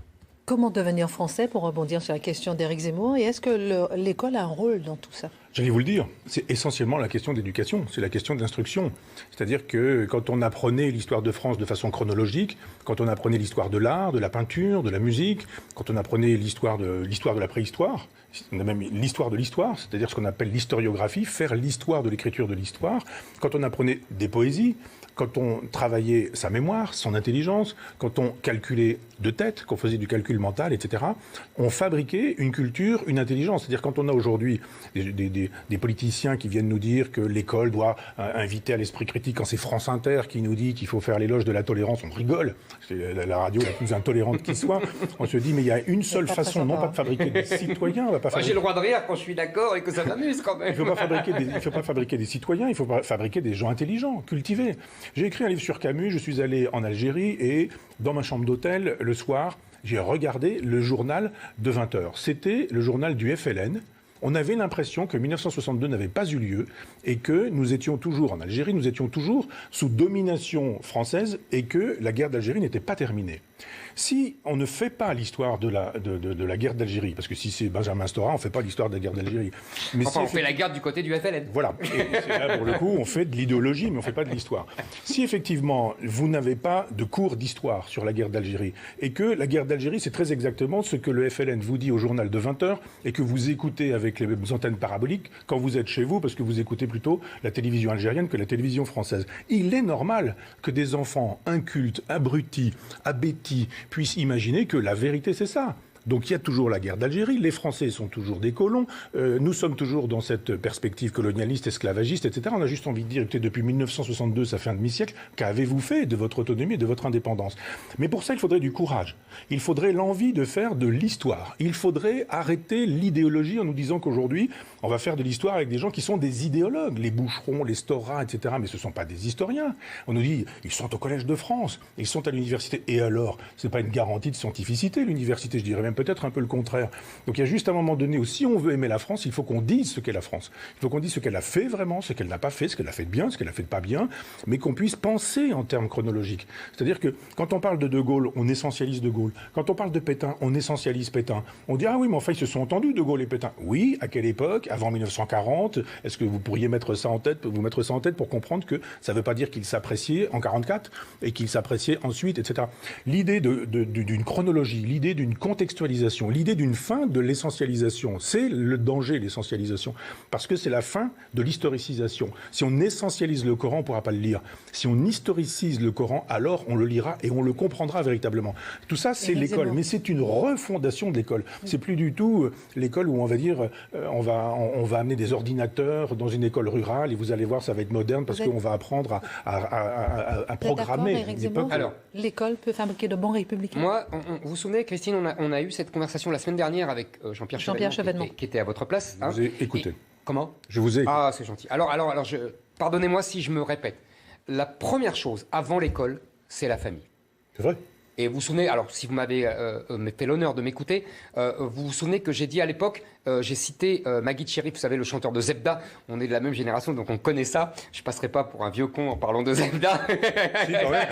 Comment devenir français, pour rebondir sur la question d'Éric Zemmour, et est-ce que l'école a un rôle dans tout ça? J'allais vous le dire, c'est essentiellement la question d'éducation, c'est la question de l'instruction. C'est-à-dire que quand on apprenait l'histoire de France de façon chronologique, quand on apprenait l'histoire de l'art, de la peinture, de la musique, quand on apprenait l'histoire de la préhistoire, on a même l'histoire de l'histoire, c'est-à-dire ce qu'on appelle l'historiographie, faire l'histoire de l'écriture de l'histoire, quand on apprenait des poésies, quand on travaillait sa mémoire, son intelligence, quand on calculait de tête, qu'on faisait du calcul mental, etc., on fabriquait une culture, une intelligence. C'est-à-dire quand on a aujourd'hui des politiciens qui viennent nous dire que l'école doit inviter à l'esprit critique, quand c'est France Inter qui nous dit qu'il faut faire l'éloge de la tolérance, on rigole. C'est la radio la plus intolérante qui soit. On se dit, mais il y a une seule façon, non pas de fabriquer des citoyens. J'ai le droit de rire quand je suis d'accord et que ça m'amuse quand même. Il ne faut pas fabriquer des citoyens, il faut fabriquer des gens intelligents, cultivés. J'ai écrit un livre sur Camus, je suis allé en Algérie et dans ma chambre d'hôtel, le soir, j'ai regardé le journal de 20h. C'était le journal du FLN. On avait l'impression que 1962 n'avait pas eu lieu et que nous étions toujours, en Algérie, nous étions toujours sous domination française et que la guerre d'Algérie n'était pas terminée. Si on ne fait pas l'histoire de la guerre d'Algérie, parce que si c'est Benjamin Stora, on ne fait pas l'histoire de la guerre d'Algérie. Mais enfin, on fait la guerre du côté du FLN. Voilà. Et là, pour le coup, on fait de l'idéologie, mais on ne fait pas de l'histoire. Si effectivement, vous n'avez pas de cours d'histoire sur la guerre d'Algérie, et que la guerre d'Algérie, c'est très exactement ce que le FLN vous dit au journal de 20h, et que vous écoutez avec les antennes paraboliques quand vous êtes chez vous, parce que vous écoutez plutôt la télévision algérienne que la télévision française. Il est normal que des enfants incultes, abrutis, abétis, puissent imaginer que la vérité, c'est ça. Donc il y a toujours la guerre d'Algérie, les Français sont toujours des colons, nous sommes toujours dans cette perspective colonialiste, esclavagiste, etc. On a juste envie de dire que depuis 1962, ça fait un demi-siècle, qu'avez-vous fait de votre autonomie et de votre indépendance? Mais pour ça, il faudrait du courage. Il faudrait l'envie de faire de l'histoire. Il faudrait arrêter l'idéologie en nous disant qu'aujourd'hui, on va faire de l'histoire avec des gens qui sont des idéologues, les Boucherons, les Stora, etc. Mais ce ne sont pas des historiens. On nous dit, ils sont au Collège de France, ils sont à l'université. Et alors, ce n'est pas une garantie de scientificité, l'université, je dirais même peut-être un peu le contraire. Donc il y a juste un moment donné où si on veut aimer la France, il faut qu'on dise ce qu'est la France. Il faut qu'on dise ce qu'elle a fait vraiment, ce qu'elle n'a pas fait, ce qu'elle a fait de bien, ce qu'elle a fait de pas bien, mais qu'on puisse penser en termes chronologiques. C'est-à-dire que quand on parle de Gaulle, on essentialise De Gaulle. Quand on parle de Pétain, on essentialise Pétain. On dit, ah oui, mais enfin, ils se sont entendus, De Gaulle et Pétain. Oui, à quelle époque? Avant 1940? Est-ce que vous pourriez mettre ça en tête pour comprendre que ça ne veut pas dire qu'ils s'appréciaient en 1944 et qu'ils s'appréciaient ensuite, etc. L'idée d'une chronologie, l'idée d'une contextualisation, l'idée d'une fin de l'essentialisation, c'est le danger, l'essentialisation, parce que c'est la fin de l'historicisation. Si on essentialise le Coran, on ne pourra pas le lire. Si on historicise le Coran, alors on le lira et on le comprendra véritablement. Tout ça, c'est l'école, mais c'est une refondation de l'école. C'est plus du tout l'école où on va dire, on va amener des ordinateurs dans une école rurale et vous allez voir, ça va être moderne parce qu'on va apprendre à programmer. Alors, l'école peut fabriquer de bons républicains. Moi, vous vous souvenez, Christine, on a eu cette conversation la semaine dernière avec Jean-Pierre Chevènement, qui était à votre place. Je vous ai écouté. Comment? Je vous ai écouté. Ah, c'est gentil. Alors pardonnez-moi si je me répète. La première chose, avant l'école, c'est la famille. C'est vrai. Et vous vous souvenez, alors si vous m'avez fait l'honneur de m'écouter, vous vous souvenez que j'ai dit à l'époque, j'ai cité Magui Cherif, vous savez, le chanteur de Zebda. On est de la même génération, donc on connaît ça. Je passerai pas pour un vieux con en parlant de Zebda. Si, quand même.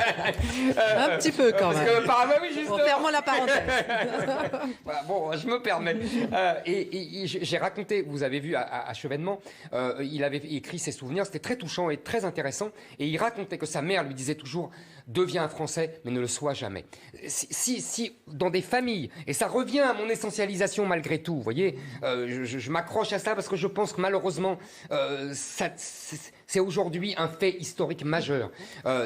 Un petit peu quand même. Parce que, oui, justement. Fermons la parenthèse. Voilà, bon, je me permets. Et j'ai raconté, vous avez vu à Chevènement, il avait écrit ses souvenirs, c'était très touchant et très intéressant. Et il racontait que sa mère lui disait toujours, deviens un Français, mais ne le sois jamais. Si dans des familles, et ça revient à mon essentialisation malgré tout, vous voyez, je m'accroche à ça parce que je pense que malheureusement, c'est aujourd'hui un fait historique majeur.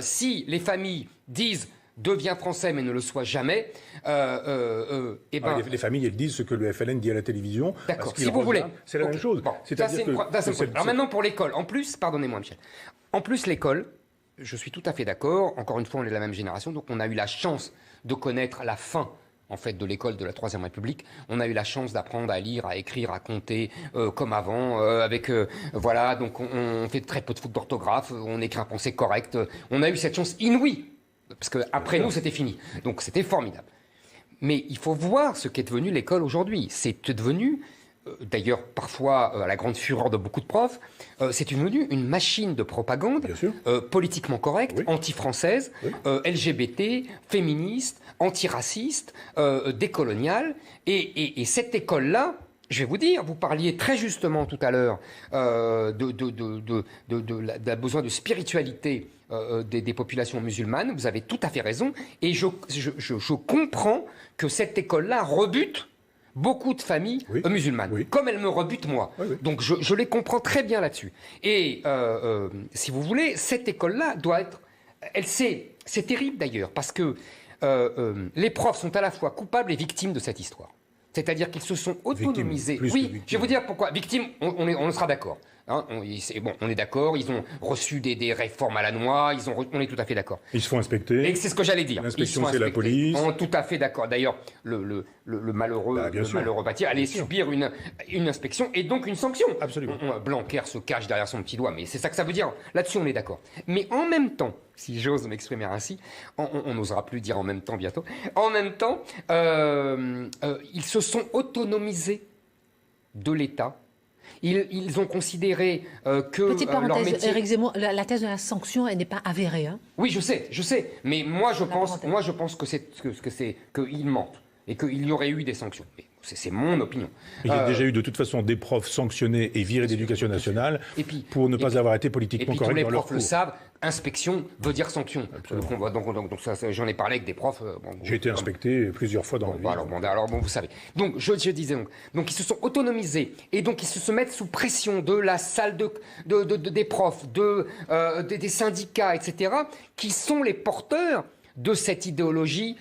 Si les familles disent deviens français mais ne le sois jamais, les familles, elles disent ce que le FLN dit à la télévision. D'accord, si vous voulez. C'est la même chose. Bon, alors maintenant pour l'école, en plus, pardonnez-moi Michel, en plus l'école, je suis tout à fait d'accord, encore une fois on est de la même génération, donc on a eu la chance de connaître la fin en fait de l'école de la Troisième République. On a eu la chance d'apprendre à lire, à écrire, à compter comme avant, voilà, donc on fait très peu de fautes d'orthographe, on écrit un pensée correct, on a eu cette chance inouïe, parce qu'après nous c'était fini, donc c'était formidable. Mais il faut voir ce qu'est devenu l'école aujourd'hui. C'est devenu, d'ailleurs parfois à la grande fureur de beaucoup de profs, c'est devenu une machine de propagande politiquement correcte, oui, anti-française, oui, LGBT, féministe, antiraciste, décoloniale. Et cette école-là, je vais vous dire, vous parliez très justement tout à l'heure d'un besoin de spiritualité des populations musulmanes. Vous avez tout à fait raison. Et je comprends que cette école-là rebute beaucoup de familles musulmanes, oui, comme elle me rebute moi. Oui, oui. Donc je les comprends très bien là-dessus. Et si vous voulez, cette école-là doit être... C'est terrible d'ailleurs, parce que les profs sont à la fois coupables et victimes de cette histoire. C'est-à-dire qu'ils se sont autonomisés. Oui, je vais vous dire pourquoi. Victimes, on sera d'accord. Hein, on est d'accord, ils ont reçu des réformes à la noix, on est tout à fait d'accord. Ils se font inspecter. Et c'est ce que j'allais dire. L'inspection, c'est la police. On est tout à fait d'accord. D'ailleurs, le malheureux bâtir allait subir une inspection et donc une sanction. Absolument. Blanquer se cache derrière son petit doigt, mais c'est ça que ça veut dire. Là-dessus, on est d'accord. Mais en même temps, si j'ose m'exprimer ainsi, on n'osera plus dire en même temps bientôt. En même temps, ils se sont autonomisés de l'État Ils ont considéré que Petite leur parenthèse, métier... Éric Zemmour, la thèse de la sanction, elle n'est pas avérée. Hein. Oui, je sais. Mais moi, je pense qu'ils mentent et qu'il y aurait eu des sanctions. Mais c'est mon opinion. Il y a déjà eu de toute façon des profs sanctionnés et virés d'éducation nationale pour ne pas avoir été politiquement corrects dans leur cours. Et puis tous les profs le savent, inspection veut dire sanction. Donc ça, j'en ai parlé avec des profs. J'ai été inspecté plusieurs fois dans ma vie. Alors, vous savez. Donc je disais donc ils se sont autonomisés et donc ils se mettent sous pression de la salle des profs, des syndicats, etc., qui sont les porteurs de cette idéologie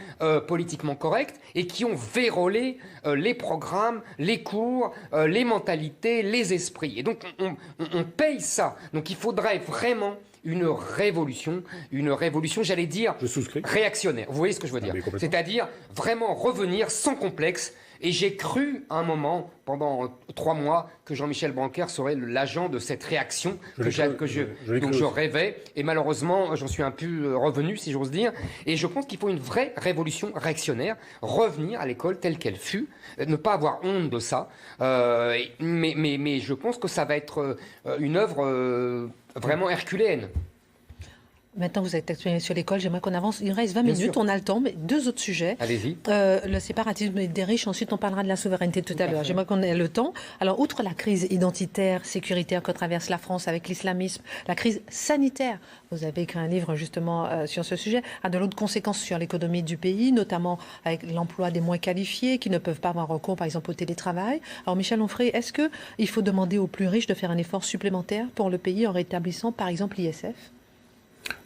politiquement correcte et qui ont vérolé les programmes, les cours, les mentalités, les esprits. Et donc on paye ça. Donc il faudrait vraiment une révolution, j'allais dire, réactionnaire. Vous voyez ce que je veux dire ? C'est-à-dire vraiment revenir sans complexe. Et j'ai cru à un moment, pendant 3 mois, que Jean-Michel Blanquer serait l'agent de cette réaction donc je rêvais. Et malheureusement, j'en suis un peu revenu, si j'ose dire. Et je pense qu'il faut une vraie révolution réactionnaire, revenir à l'école telle qu'elle fut, ne pas avoir honte de ça. Mais je pense que ça va être une œuvre vraiment herculéenne. Maintenant, vous êtes actuellement sur l'école. J'aimerais qu'on avance. Il reste 20 minutes. On a le temps, mais 2 autres sujets. Allez-y. Le séparatisme des riches. Ensuite, on parlera de la souveraineté tout à l'heure. J'aimerais qu'on ait le temps. Alors, outre la crise identitaire, sécuritaire que traverse la France avec l'islamisme, la crise sanitaire, vous avez écrit un livre justement sur ce sujet, a de l'autre conséquences sur l'économie du pays, notamment avec l'emploi des moins qualifiés qui ne peuvent pas avoir recours, par exemple, au télétravail. Alors, Michel Onfray, est-ce qu'il faut demander aux plus riches de faire un effort supplémentaire pour le pays en rétablissant, par exemple, l'ISF ?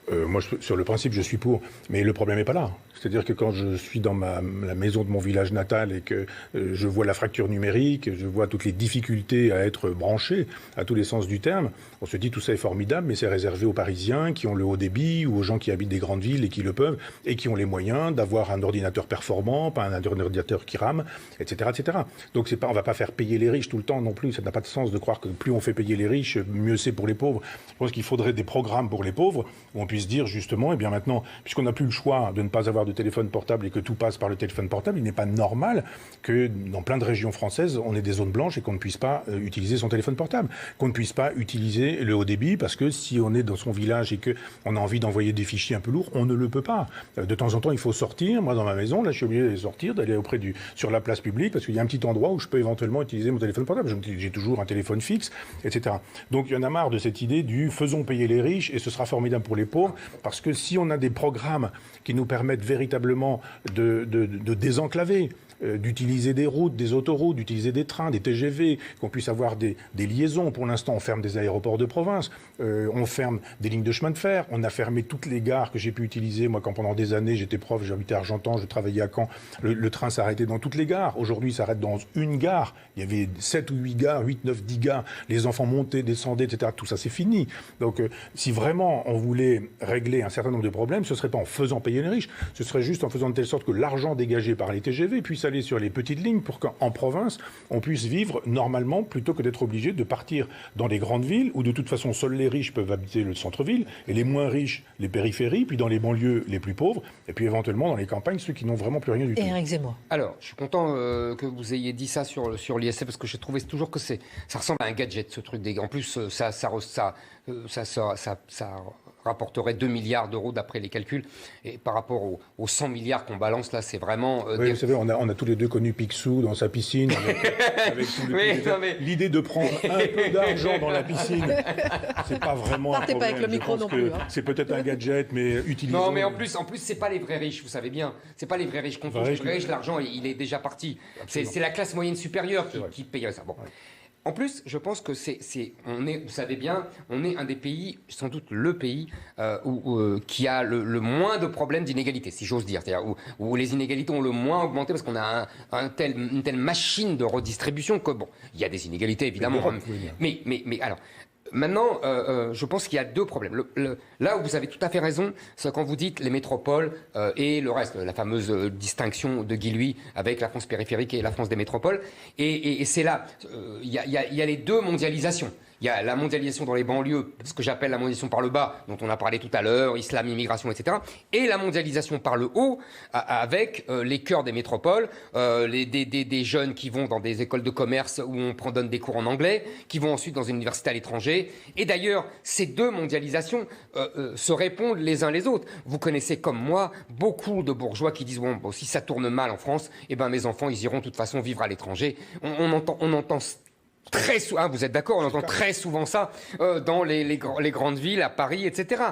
Moi, sur le principe, je suis pour. Mais le problème n'est pas là. C'est-à-dire que quand je suis dans la maison de mon village natal et que je vois la fracture numérique, je vois toutes les difficultés à être branché à tous les sens du terme, on se dit tout ça est formidable, mais c'est réservé aux Parisiens qui ont le haut débit ou aux gens qui habitent des grandes villes et qui le peuvent et qui ont les moyens d'avoir un ordinateur performant, pas un ordinateur qui rame, etc., etc. Donc on va pas faire payer les riches tout le temps non plus. Ça n'a pas de sens de croire que plus on fait payer les riches, mieux c'est pour les pauvres. Je pense qu'il faudrait des programmes pour les pauvres où on puisse dire justement, eh bien maintenant, puisqu'on n'a plus le choix de ne pas avoir de téléphone portable et que tout passe par le téléphone portable, il n'est pas normal que dans plein de régions françaises, on ait des zones blanches et qu'on ne puisse pas utiliser son téléphone portable, qu'on ne puisse pas utiliser le haut débit, parce que si on est dans son village et qu'on a envie d'envoyer des fichiers un peu lourds, on ne le peut pas. De temps en temps, il faut sortir. Moi, dans ma maison, là, je suis obligé de sortir, d'aller sur la place publique, parce qu'il y a un petit endroit où je peux éventuellement utiliser mon téléphone portable. J'ai toujours un téléphone fixe, etc. Donc, il y en a marre de cette idée du faisons payer les riches et ce sera formidable pour les pauvres, parce que si on a des programmes qui nous permettent véritablement de désenclaver, d'utiliser des routes, des autoroutes, d'utiliser des trains, des TGV, qu'on puisse avoir des liaisons. Pour l'instant, on ferme des aéroports de province, on ferme des lignes de chemin de fer, on a fermé toutes les gares que j'ai pu utiliser. Moi, quand pendant des années, j'étais prof, j'habitais à Argentan, je travaillais à Caen, le train s'arrêtait dans toutes les gares. Aujourd'hui, il s'arrête dans une gare. Il y avait 7 ou 8 gares, 8, 9, 10 gares. Les enfants montaient, descendaient, etc. Tout ça, c'est fini. Donc, si vraiment on voulait régler un certain nombre de problèmes, ce ne serait pas en faisant payer les riches, ce serait juste en faisant de telle sorte que l'argent dégagé par les TGV puisse aller sur les petites lignes pour qu'en province, on puisse vivre normalement plutôt que d'être obligé de partir dans les grandes villes où de toute façon seuls les riches peuvent habiter le centre-ville et les moins riches les périphéries, puis dans les banlieues les plus pauvres et puis éventuellement dans les campagnes ceux qui n'ont vraiment plus rien du tout. Et Éric Zemmour. Alors, je suis content que vous ayez dit ça sur l'ISF parce que je trouvais toujours que ça ressemble à un gadget ce truc. En plus, ça rapporterait 2 milliards d'euros d'après les calculs. Et par rapport aux 100 milliards qu'on balance là, c'est vraiment... Oui, vous savez, on a tous les deux connu Picsou dans sa piscine. Avec l'idée de prendre un peu d'argent dans la piscine, c'est pas vraiment un problème. Pas avec le micro non plus. Hein. C'est peut-être un gadget, mais utilisé. Non, mais en plus, c'est pas les vrais riches, vous savez bien. C'est pas les vrais riches. Quand on dit riches, l'argent, il est déjà parti. C'est la classe moyenne supérieure qui paye ça. Bon. Ouais. En plus, je pense que vous savez bien, on est un des pays, sans doute le pays, qui a le moins de problèmes d'inégalité, si j'ose dire. C'est-à-dire où les inégalités ont le moins augmenté parce qu'on a une telle machine de redistribution que, bon, il y a des inégalités, évidemment. Mais alors... Maintenant, je pense qu'il y a 2 problèmes. Là où vous avez tout à fait raison, c'est quand vous dites les métropoles et le reste, la fameuse distinction de Guillouis avec la France périphérique et la France des métropoles. Et c'est là, il y a les 2 mondialisations. Il y a la mondialisation dans les banlieues, ce que j'appelle la mondialisation par le bas, dont on a parlé tout à l'heure, islam, immigration, etc. Et la mondialisation par le haut, avec les cœurs des métropoles, des jeunes qui vont dans des écoles de commerce où on donne des cours en anglais, qui vont ensuite dans une université à l'étranger. Et d'ailleurs, ces deux mondialisations se répondent les uns les autres. Vous connaissez comme moi beaucoup de bourgeois qui disent bon, si ça tourne mal en France, eh ben mes enfants ils iront de toute façon vivre à l'étranger. On entend très souvent, vous êtes d'accord, on entend très souvent ça dans les grandes villes, à Paris, etc.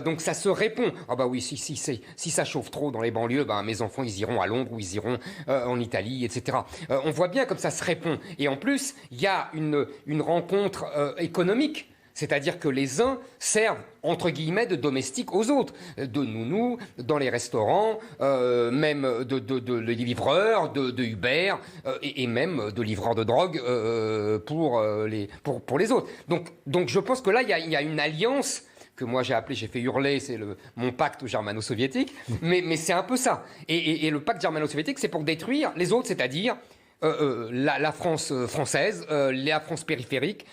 Donc ça se répond. Ah bah oui, si ça chauffe trop dans les banlieues, ben mes enfants ils iront à Londres ou ils iront en Italie, etc. On voit bien comme ça se répond. Et en plus, il y a une rencontre économique. C'est-à-dire que les uns servent, entre guillemets, de domestiques aux autres, de nounous, dans les restaurants, même de livreurs, de Uber, et même de livreurs de drogue pour les autres. Donc je pense que là, il y a une alliance que moi j'ai fait hurler, c'est mon pacte germano-soviétique, mais c'est un peu ça. Et le pacte germano-soviétique, c'est pour détruire les autres, c'est-à-dire la France française, la France périphérique,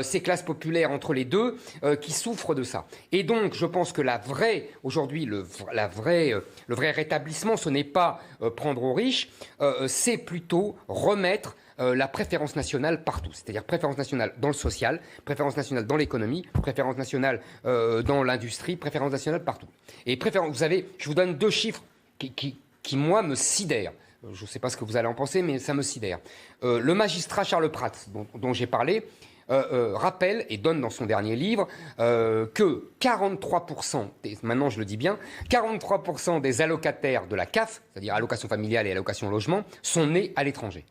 ces classes populaires entre les deux qui souffrent de ça. Et donc, je pense que aujourd'hui, le vrai rétablissement, ce n'est pas prendre aux riches, c'est plutôt remettre la préférence nationale partout. C'est-à-dire préférence nationale dans le social, préférence nationale dans l'économie, préférence nationale dans l'industrie, préférence nationale partout. Et vous savez, je vous donne 2 chiffres qui moi, me sidèrent. Je ne sais pas ce que vous allez en penser, mais ça me sidère. Le magistrat Charles Prats, dont j'ai parlé, rappelle et donne dans son dernier livre que 43%, maintenant je le dis bien, 43% des allocataires de la CAF, c'est-à-dire allocation familiale et allocation logement, sont nés à l'étranger.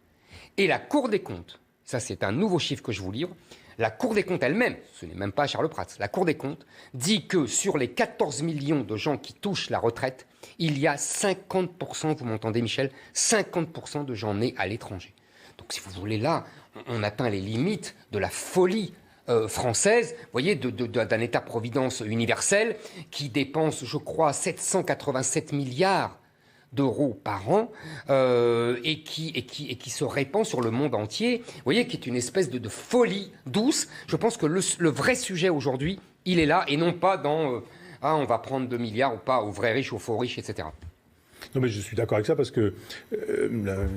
Et la Cour des comptes, ça c'est un nouveau chiffre que je vous livre, la Cour des comptes elle-même, ce n'est même pas Charles Prats, la Cour des comptes dit que sur les 14 millions de gens qui touchent la retraite, il y a 50%, vous m'entendez Michel, 50% de gens nés à l'étranger. Donc si vous voulez là, on atteint les limites de la folie française, vous voyez, d'un État-providence universel qui dépense, je crois, 787 milliards d'euros par an et qui se répand sur le monde entier, vous voyez, qui est une espèce de folie douce. Je pense que le vrai sujet aujourd'hui, il est là et non pas dans on va prendre 2 milliards ou pas aux vrais riches, aux faux riches, etc. Non, mais je suis d'accord avec ça parce que...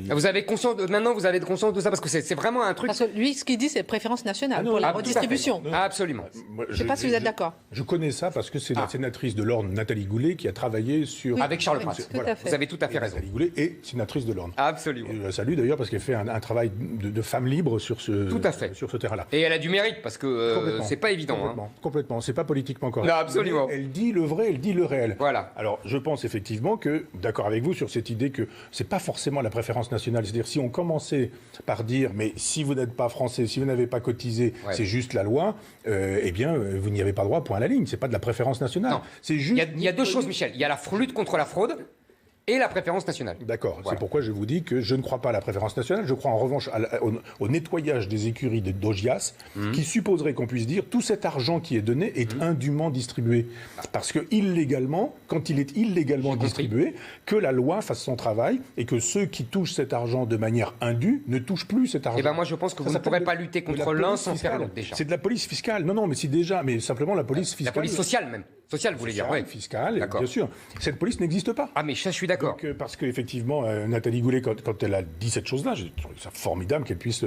Vous avez conscience maintenant, vous avez conscience de ça parce que c'est vraiment un truc... Parce que lui, ce qu'il dit, c'est préférence nationale pour la redistribution. Absolument. Je ne sais pas si vous êtes d'accord. Je connais ça parce que c'est la sénatrice de l'Orne, Nathalie Goulet, qui a travaillé sur... Avec Charles Prats. Voilà. Vous avez tout à fait raison. Nathalie Goulet est sénatrice de l'Orne. Absolument. Et je la salue d'ailleurs parce qu'elle fait un travail de femme libre sur ce terrain-là. Et elle a du mérite parce que c'est pas évident. Complètement. C'est pas politiquement correct. Non, absolument. Elle dit le vrai, elle dit le réel. Voilà. Alors, je pense effectivement que, d'accord avec vous sur cette idée que c'est pas forcément la préférence nationale. C'est-à-dire, si on commençait par dire, mais si vous n'êtes pas français, si vous n'avez pas cotisé, c'est juste la loi, eh bien, vous n'y avez pas droit, point à la ligne. C'est pas de la préférence nationale. Non. C'est juste... Il y a 2 choses, Michel. Il y a la lutte contre la fraude et la préférence nationale. D'accord. Voilà. C'est pourquoi je vous dis que je ne crois pas à la préférence nationale. Je crois en revanche au nettoyage des écuries d'Augias, qui supposerait qu'on puisse dire tout cet argent qui est donné est indûment distribué. Parce que illégalement, quand il est illégalement distribué, que la loi fasse son travail et que ceux qui touchent cet argent de manière indue ne touchent plus cet argent. Eh ben moi je pense que vous ne pourrez pas lutter contre l'un sans faire l'autre déjà. C'est de la police fiscale. Non, mais c'est déjà, mais simplement la police fiscale. La police sociale même. Sociale, vous voulez dire, oui. Fiscale, bien sûr. Cette police n'existe pas. Ah, mais ça, je suis d'accord. Parce qu'effectivement, Nathalie Goulet, quand elle a dit cette chose-là, j'ai trouvé ça formidable qu'elle puisse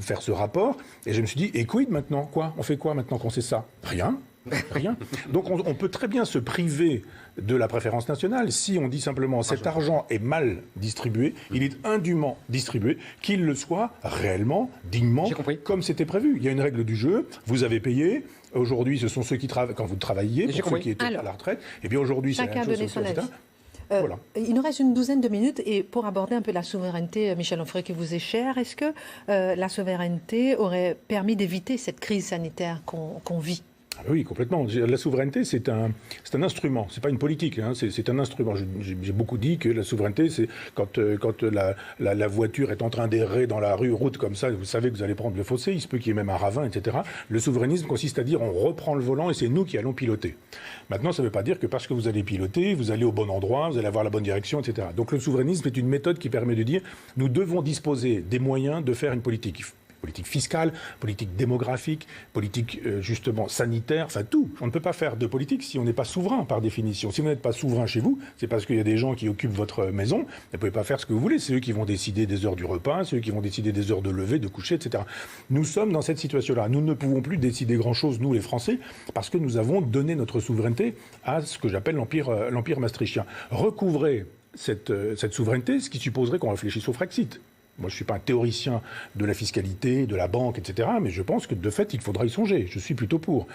faire ce rapport. Et je me suis dit, et quid maintenant ? Quoi ? On fait quoi maintenant qu'on sait ça ? Rien. Donc on peut très bien se priver de la préférence nationale si on dit simplement cet argent est mal distribué, il est indûment distribué, qu'il le soit réellement, dignement, comme c'était prévu. Il y a une règle du jeu, vous avez payé, aujourd'hui ce sont ceux qui travaillent, quand vous travailliez, pour ceux qui étaient à la retraite, et bien aujourd'hui c'est la même chose. Voilà. Il nous reste une douzaine de minutes et pour aborder un peu la souveraineté, Michel Onfray, qui vous est cher, est-ce que la souveraineté aurait permis d'éviter cette crise sanitaire qu'on vit ? Oui, complètement. La souveraineté, c'est un instrument. C'est pas une politique. Hein. C'est un instrument. J'ai beaucoup dit que la souveraineté, c'est quand la voiture est en train d'errer dans la route comme ça, vous savez que vous allez prendre le fossé, il se peut qu'il y ait même un ravin, etc. Le souverainisme consiste à dire on reprend le volant et c'est nous qui allons piloter. Maintenant, ça ne veut pas dire que parce que vous allez piloter, vous allez au bon endroit, vous allez avoir la bonne direction, etc. Donc le souverainisme est une méthode qui permet de dire nous devons disposer des moyens de faire une politique politique fiscale, politique démographique, politique justement sanitaire, enfin tout. On ne peut pas faire de politique si on n'est pas souverain par définition. Si vous n'êtes pas souverain chez vous, c'est parce qu'il y a des gens qui occupent votre maison, vous ne pouvez pas faire ce que vous voulez. C'est eux qui vont décider des heures du repas, c'est eux qui vont décider des heures de lever, de coucher, etc. Nous sommes dans cette situation-là. Nous ne pouvons plus décider grand-chose, nous les Français, parce que nous avons donné notre souveraineté à ce que j'appelle l'Empire maastrichtien. Recouvrer cette souveraineté, ce qui supposerait qu'on réfléchisse au Frexit. Moi, je ne suis pas un théoricien de la fiscalité, de la banque, etc., mais je pense que, de fait, il faudra y songer. Je suis plutôt pour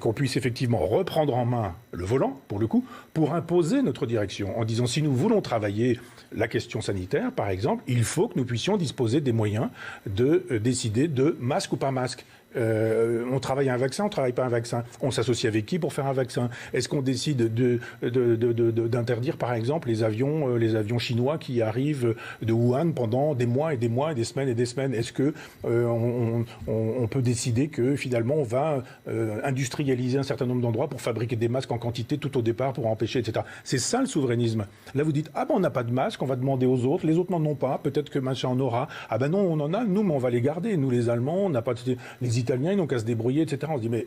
qu'on puisse effectivement reprendre en main le volant, pour le coup, pour imposer notre direction, en disant si nous voulons travailler la question sanitaire, par exemple, il faut que nous puissions disposer des moyens de décider de masque ou pas masque. On travaille un vaccin, on ne travaille pas un vaccin. On s'associe avec qui pour faire un vaccin? Est-ce qu'on décide d'interdire, par exemple, les avions chinois qui arrivent de Wuhan pendant des mois et des mois et des semaines et des semaines? Est-ce que on peut décider que finalement on va industrialiser un certain nombre d'endroits pour fabriquer des masques en quantité tout au départ pour empêcher, etc. C'est ça le souverainisme. Là vous dites ah ben on n'a pas de masque, on va demander aux autres, les autres n'en ont pas, peut-être que machin en aura. Ah ben non on en a, nous mais on va les garder. Nous les Allemands, on n'a pas les Italiens, ils n'ont qu'à se débrouiller, etc. On se dit, mais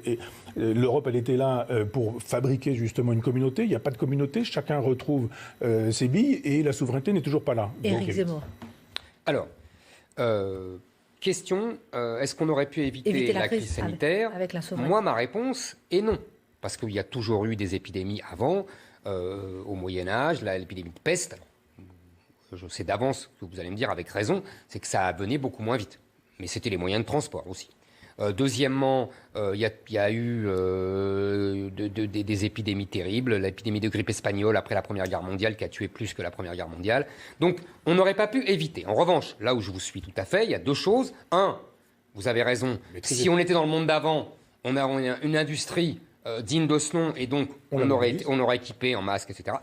l'Europe, elle était là pour fabriquer justement une communauté. Il n'y a pas de communauté, chacun retrouve ses billes et la souveraineté n'est toujours pas là. Éric Zemmour. Alors, question, est-ce qu'on aurait pu éviter la crise sanitaire? avec la souveraineté? Moi, ma réponse est non. Parce qu'il y a toujours eu des épidémies avant, au Moyen-Âge, l'épidémie de peste. Je sais d'avance que vous allez me dire avec raison, c'est que ça venait beaucoup moins vite. Mais c'était les moyens de transport aussi. Deuxièmement, il y a eu des épidémies terribles, l'épidémie de grippe espagnole après la Première Guerre mondiale qui a tué plus que la Première Guerre mondiale. Donc on n'aurait pas pu éviter. En revanche, là où je vous suis tout à fait, il y a deux choses. Un, vous avez raison, si on était dans le monde d'avant, on a une industrie digne de ce nom et donc on aurait équipé en masque, etc.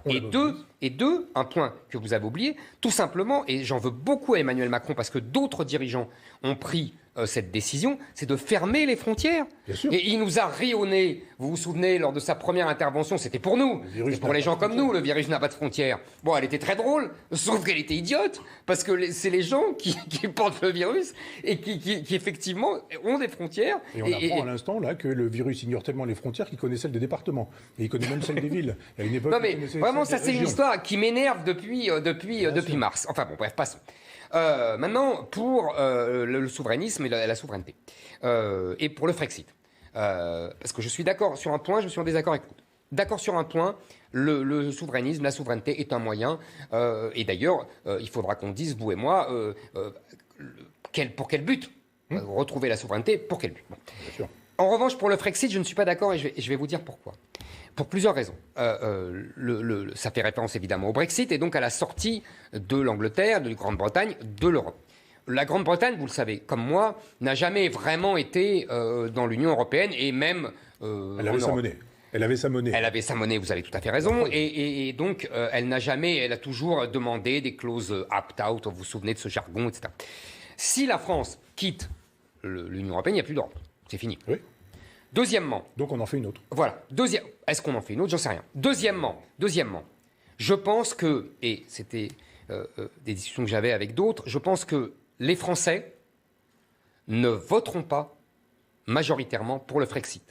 Et deux, un point que vous avez oublié, tout simplement, et j'en veux beaucoup à Emmanuel Macron parce que d'autres dirigeants ont pris cette décision, c'est de fermer les frontières. Et il nous a rayonné, vous vous souvenez, lors de sa première intervention, c'était pour nous, c'était pour les gens comme nous, le virus n'a pas de frontières. Bon, elle était très drôle, sauf qu'elle était idiote, parce que c'est les gens qui portent le virus et qui effectivement ont des frontières. Et on apprend à l'instant là que le virus ignore tellement les frontières qu'il connaît celles des départements. Et il connaît même celles des villes. À une époque, non mais vraiment, ça c'est une histoire qui m'énerve depuis mars. Enfin bon, bref, passons. Maintenant, pour le souverainisme et la souveraineté. Et pour le Frexit. Parce que je suis d'accord sur un point, je suis en désaccord avec vous. D'accord sur un point, le souverainisme, la souveraineté est un moyen. Et d'ailleurs, il faudra qu'on dise, vous et moi, pour quel but retrouver la souveraineté, pour quel but. Bon. Bien sûr. En revanche, pour le Frexit, je ne suis pas d'accord et je vais vous dire pourquoi. Pour plusieurs raisons. Ça fait référence évidemment au Brexit et donc à la sortie de l'Angleterre, de la Grande-Bretagne, de l'Europe. La Grande-Bretagne, vous le savez, comme moi, n'a jamais vraiment été dans l'Union européenne et même elle avait sa monnaie. Elle avait sa monnaie. Elle avait sa monnaie, vous avez tout à fait raison. Et donc, elle a toujours demandé des clauses opt-out, vous vous souvenez de ce jargon, etc. Si la France quitte l'Union européenne, il n'y a plus d'Europe. C'est fini. Oui. Deuxièmement. Donc on en fait une autre. Voilà. Est-ce qu'on en fait une autre? J'en sais rien. Deuxièmement, je pense que, et c'était des discussions que j'avais avec d'autres, je pense que les Français ne voteront pas majoritairement pour le Frexit.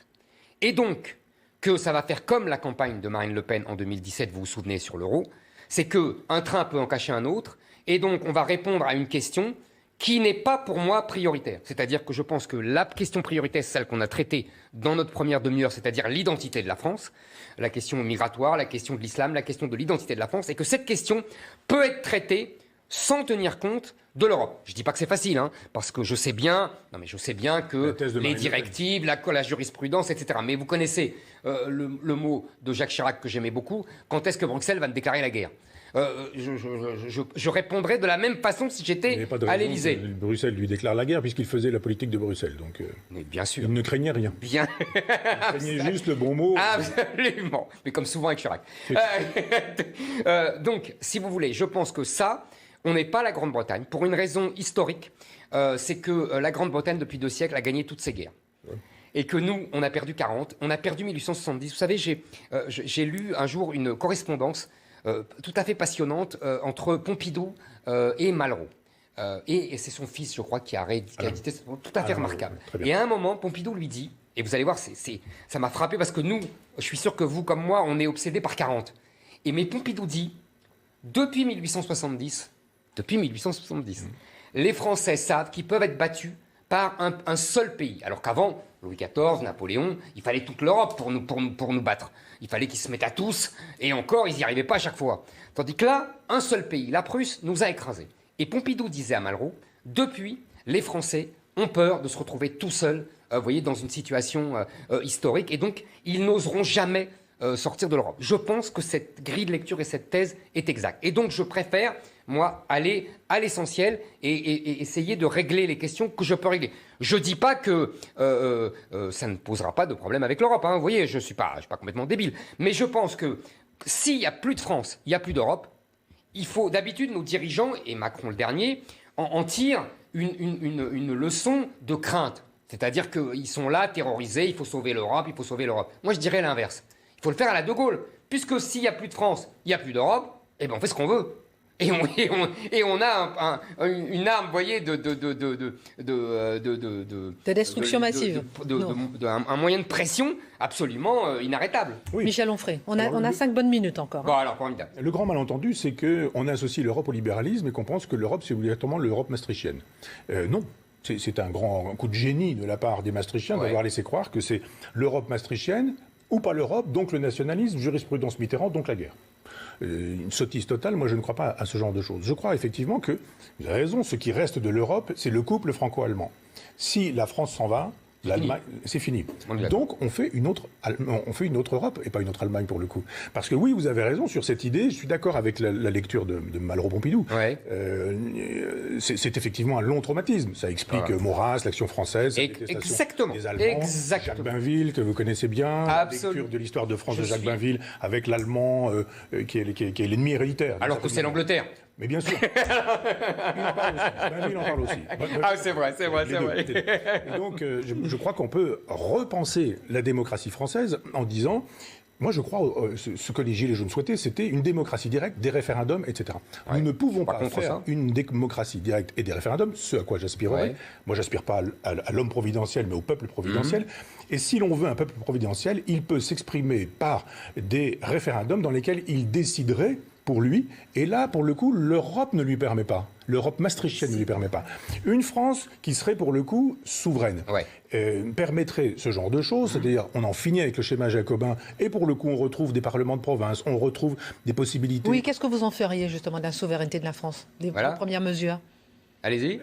Et donc, que ça va faire comme la campagne de Marine Le Pen en 2017, vous vous souvenez, sur l'euro, c'est qu'un train peut en cacher un autre, et donc on va répondre à une question qui n'est pas pour moi prioritaire. C'est-à-dire que je pense que la question prioritaire, c'est celle qu'on a traitée dans notre première demi-heure, c'est-à-dire l'identité de la France, la question migratoire, la question de l'islam, la question de l'identité de la France, et que cette question peut être traitée sans tenir compte de l'Europe. Je ne dis pas que c'est facile, parce que je sais bien que les directives, la jurisprudence, etc. Mais vous connaissez le mot de Jacques Chirac que j'aimais beaucoup, quand est-ce que Bruxelles va me déclarer la guerre? Je répondrais de la même façon si j'étais à l'Élysée. Bruxelles lui déclare la guerre puisqu'il faisait la politique de Bruxelles. Donc, mais bien sûr. Il ne craignait rien. Bien. Il craignait juste le bon mot. Absolument. Mais comme souvent avec Chirac. Donc, si vous voulez, je pense que ça, on n'est pas la Grande-Bretagne pour une raison historique. C'est que la Grande-Bretagne, depuis 2 siècles, a gagné toutes ses guerres. Ouais. Et que nous, on a perdu 40, on a perdu 1870. Vous savez, j'ai lu un jour une correspondance tout à fait passionnante entre Pompidou et Malraux. Et c'est son fils, je crois, qui a édité ce tout à fait remarquable. Très bien. Et à un moment, Pompidou lui dit, et vous allez voir, ça m'a frappé parce que nous, je suis sûr que vous, comme moi, on est obsédés par 40. Mais Pompidou dit, depuis 1870, les Français savent qu'ils peuvent être battus par un seul pays. Alors qu'avant, Louis XIV, Napoléon, il fallait toute l'Europe pour nous battre. Il fallait qu'ils se mettent à tous, et encore, ils n'y arrivaient pas à chaque fois. Tandis que là, un seul pays, la Prusse, nous a écrasés. Et Pompidou disait à Malraux, depuis, les Français ont peur de se retrouver tout seuls, vous voyez, dans une situation historique, et donc, ils n'oseront jamais sortir de l'Europe. Je pense que cette grille de lecture et cette thèse est exacte. Et donc, je préfère, moi, aller à l'essentiel et essayer de régler les questions que je peux régler. Je ne dis pas que ça ne posera pas de problème avec l'Europe. Hein. Vous voyez, je ne suis pas complètement débile. Mais je pense que s'il n'y a plus de France, il n'y a plus d'Europe, il faut, d'habitude, nos dirigeants, et Macron le dernier, en tirent une leçon de crainte. C'est-à-dire qu'ils sont là, terrorisés, il faut sauver l'Europe, il faut sauver l'Europe. Moi, je dirais l'inverse. Il faut le faire à la De Gaulle. Puisque s'il n'y a plus de France, il n'y a plus d'Europe, eh ben on fait ce qu'on veut. Et on a une arme, vous voyez, de destruction massive. Un moyen de pression absolument inarrêtable. Oui. Michel Onfray, on a 5 bonnes minutes encore. Bon, alors, formidable. Le grand malentendu, c'est qu'on associe l'Europe au libéralisme et qu'on pense que l'Europe, c'est obligatoirement l'Europe maastrichtienne. Non. C'est un grand coup de génie de la part des Maastrichtiens d'avoir laissé croire que c'est l'Europe maastrichtienne ou pas l'Europe, donc le nationalisme, jurisprudence Mitterrand, donc la guerre. Une sottise totale, moi je ne crois pas à ce genre de choses. Je crois effectivement que, vous avez raison, ce qui reste de l'Europe, c'est le couple franco-allemand. Si la France s'en va, l'Allemagne, c'est fini. Donc on fait une autre Europe et pas une autre Allemagne pour le coup. Parce que oui, vous avez raison sur cette idée. Je suis d'accord avec la lecture de Malraux-Pompidou. Ouais. C'est effectivement un long traumatisme. Ça explique Maurras, l'Action française, exactement. des Allemands, Jacques Bainville que vous connaissez bien, la lecture de l'histoire de France de Jacques Bainville avec l'Allemand qui est l'ennemi héréditaire. Alors que c'est l'Angleterre. Mais bien sûr. Il en parle aussi. Ah, c'est vrai. Et donc, je crois qu'on peut repenser la démocratie française en disant, moi je crois, ce que les Gilets jaunes souhaitaient, c'était une démocratie directe, des référendums, etc. Ouais. Nous ne pouvons pas faire une démocratie directe et des référendums, ce à quoi j'aspirerais. Ouais. Moi, j'aspire pas à l'homme providentiel, mais au peuple providentiel. Et si l'on veut un peuple providentiel, il peut s'exprimer par des référendums dans lesquels il déciderait pour lui, et là, pour le coup, l'Europe ne lui permet pas. L'Europe maastrichtienne ne lui permet pas. Une France qui serait, pour le coup, souveraine, permettrait ce genre de choses, c'est-à-dire on en finit avec le schéma jacobin, et pour le coup, on retrouve des parlements de province, on retrouve des possibilités... Oui, qu'est-ce que vous en feriez, justement, de la souveraineté de la France, des premières mesures? Allez-y.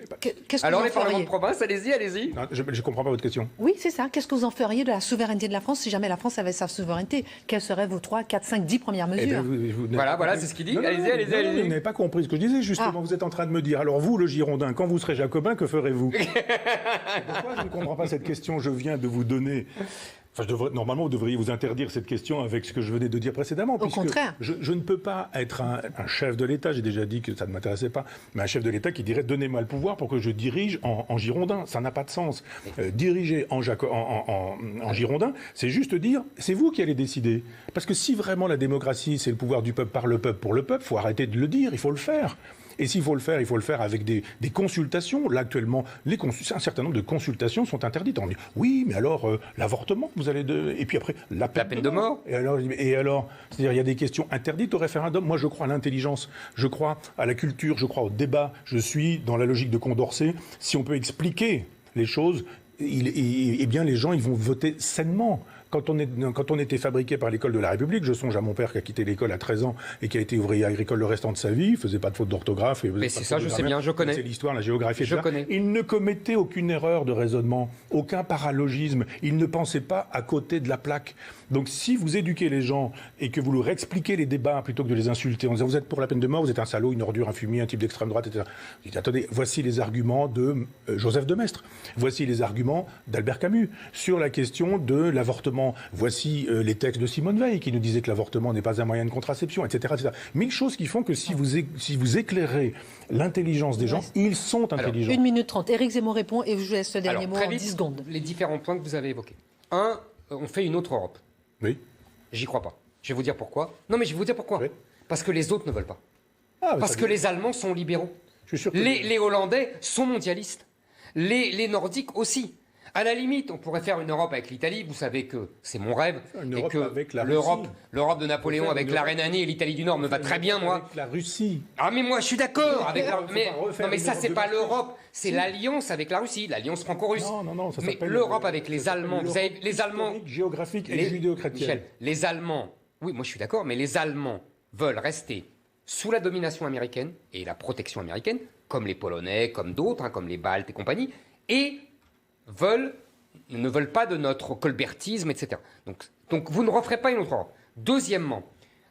Alors les parlements de province, allez-y. Non, je ne comprends pas votre question. Oui, c'est ça. Qu'est-ce que vous en feriez de la souveraineté de la France si jamais la France avait sa souveraineté? Quelles seraient vos 3, 4, 5, 10 premières mesures? Voilà, c'est ce qu'il dit. Allez-y. Vous n'avez pas compris ce que je disais, justement. Vous êtes en train de me dire, alors vous, le Girondin, quand vous serez jacobin, que ferez-vous? Pourquoi je ne comprends pas cette question? Je viens de vous donner... Normalement, vous devriez vous interdire cette question avec ce que je venais de dire précédemment. Au contraire. Je ne peux pas être un chef de l'État, j'ai déjà dit que ça ne m'intéressait pas, mais un chef de l'État qui dirait « donnez-moi le pouvoir pour que je dirige en Girondin ». Ça n'a pas de sens. Diriger en Girondin, c'est juste dire « c'est vous qui allez décider ». Parce que si vraiment la démocratie, c'est le pouvoir du peuple par le peuple pour le peuple, il faut arrêter de le dire, il faut le faire. Et s'il faut le faire, il faut le faire avec des consultations. Là, actuellement, un certain nombre de consultations sont interdites. On dit, oui, mais alors, l'avortement, vous allez... Et puis après, la peine de mort. Et alors, c'est-à-dire, il y a des questions interdites au référendum. Moi, je crois à l'intelligence, je crois à la culture, je crois au débat. Je suis dans la logique de Condorcet. Si on peut expliquer les choses, eh bien, les gens, ils vont voter sainement. Quand on était fabriqué par l'école de la République, je songe à mon père qui a quitté l'école à 13 ans et qui a été ouvrier agricole le restant de sa vie, il faisait pas de faute d'orthographe. Mais c'est ça, je sais bien, je connais. C'est l'histoire, la géographie, etc. Je connais. Il ne commettait aucune erreur de raisonnement, aucun paralogisme. Il ne pensait pas à côté de la plaque. Donc si vous éduquez les gens et que vous leur expliquez les débats plutôt que de les insulter en disant vous êtes pour la peine de mort, vous êtes un salaud, une ordure, un fumier, un type d'extrême droite, etc. Dites, attendez, voici les arguments de Joseph de Maistre. Voici les arguments d'Albert Camus sur la question de l'avortement. Voici les textes de Simone Veil qui nous disaient que l'avortement n'est pas un moyen de contraception, etc., etc. Mille choses qui font que si vous éclairez l'intelligence des gens, ils sont intelligents. 1 minute 30. Éric Zemmour répond et je vous laisse le dernier mot en 10 secondes. Les différents points que vous avez évoqués. Un, on fait une autre Europe. Oui. J'y crois pas. Je vais vous dire pourquoi. Non, mais je vais vous dire pourquoi. Oui. Parce que les autres ne veulent pas. Ah, parce que les Allemands sont libéraux. Je suis sûr que Les Hollandais sont mondialistes. Les Nordiques aussi. À la limite, on pourrait faire une Europe avec l'Italie. Vous savez que c'est mon rêve. Une et Europe que avec la l'Europe de Napoléon avec la Rhénanie et l'Italie du Nord me va très bien, moi. Avec la Russie. Ah mais moi je suis d'accord avec la... Faut mais, pas refaire non mais une ça Europe c'est de pas l'Afrique. l'Europe, c'est l'alliance avec la Russie, l'alliance franco-russe. Non, ça mais s'appelle l'Europe avec ça les s'appelle Allemands, vous l'Europe savez, les Allemands, historique, géographique et les- judéo-chrétienne. Michel, les Allemands, oui moi je suis d'accord, mais les Allemands veulent rester sous la domination américaine et la protection américaine, comme les Polonais, comme d'autres, hein, comme les Baltes et compagnie, et ne veulent pas de notre colbertisme, etc. Donc vous ne referez pas une autre Europe. Deuxièmement,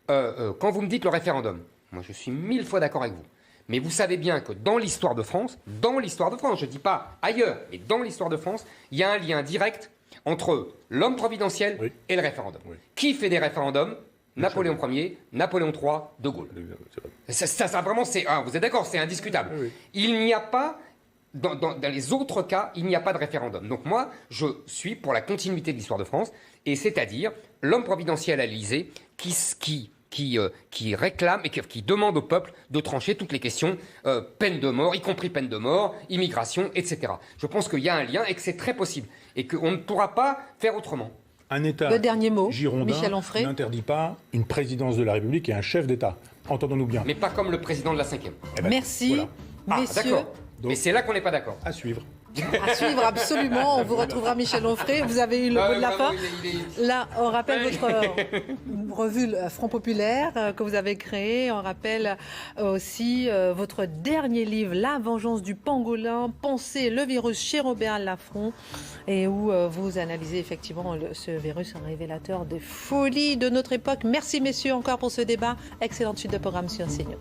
quand vous me dites le référendum, moi je suis 1000 fois d'accord avec vous. Mais vous savez bien que dans l'histoire de France, je ne dis pas ailleurs, mais dans l'histoire de France, il y a un lien direct entre l'homme providentiel Oui. et le référendum. Oui. Qui fait des référendums? Napoléon Ier, Napoléon III, De Gaulle. Ça vraiment, vous êtes d'accord, c'est indiscutable. Oui. Il n'y a pas, dans les autres cas, il n'y a pas de référendum. Donc moi, je suis pour la continuité de l'histoire de France, et c'est-à-dire l'homme providentiel à l'Élysée qui réclame et qui demande au peuple de trancher toutes les questions, peine de mort, y compris peine de mort, immigration, etc. Je pense qu'il y a un lien et que c'est très possible, et qu'on ne pourra pas faire autrement. Un État Le dernier mot, girondin Michel Onfray. n'interdit pas une présidence de la République et un chef d'État. Entendons-nous bien. Mais pas comme le président de la 5e. Eh ben, Merci, voilà. Ah, messieurs. d'accord. Donc- Mais c'est là qu'on n'est pas d'accord. À suivre. À suivre absolument. On vous retrouvera, Michel Onfray. Vous avez eu le mot de la fin. Là, on rappelle votre revue Front Populaire que vous avez créée. On rappelle aussi votre dernier livre, La vengeance du pangolin, Penser le virus chez Robert Laffont, et où vous analysez effectivement ce virus, un révélateur des folies de notre époque. Merci messieurs encore pour ce débat. Excellente suite de programme sur CNews.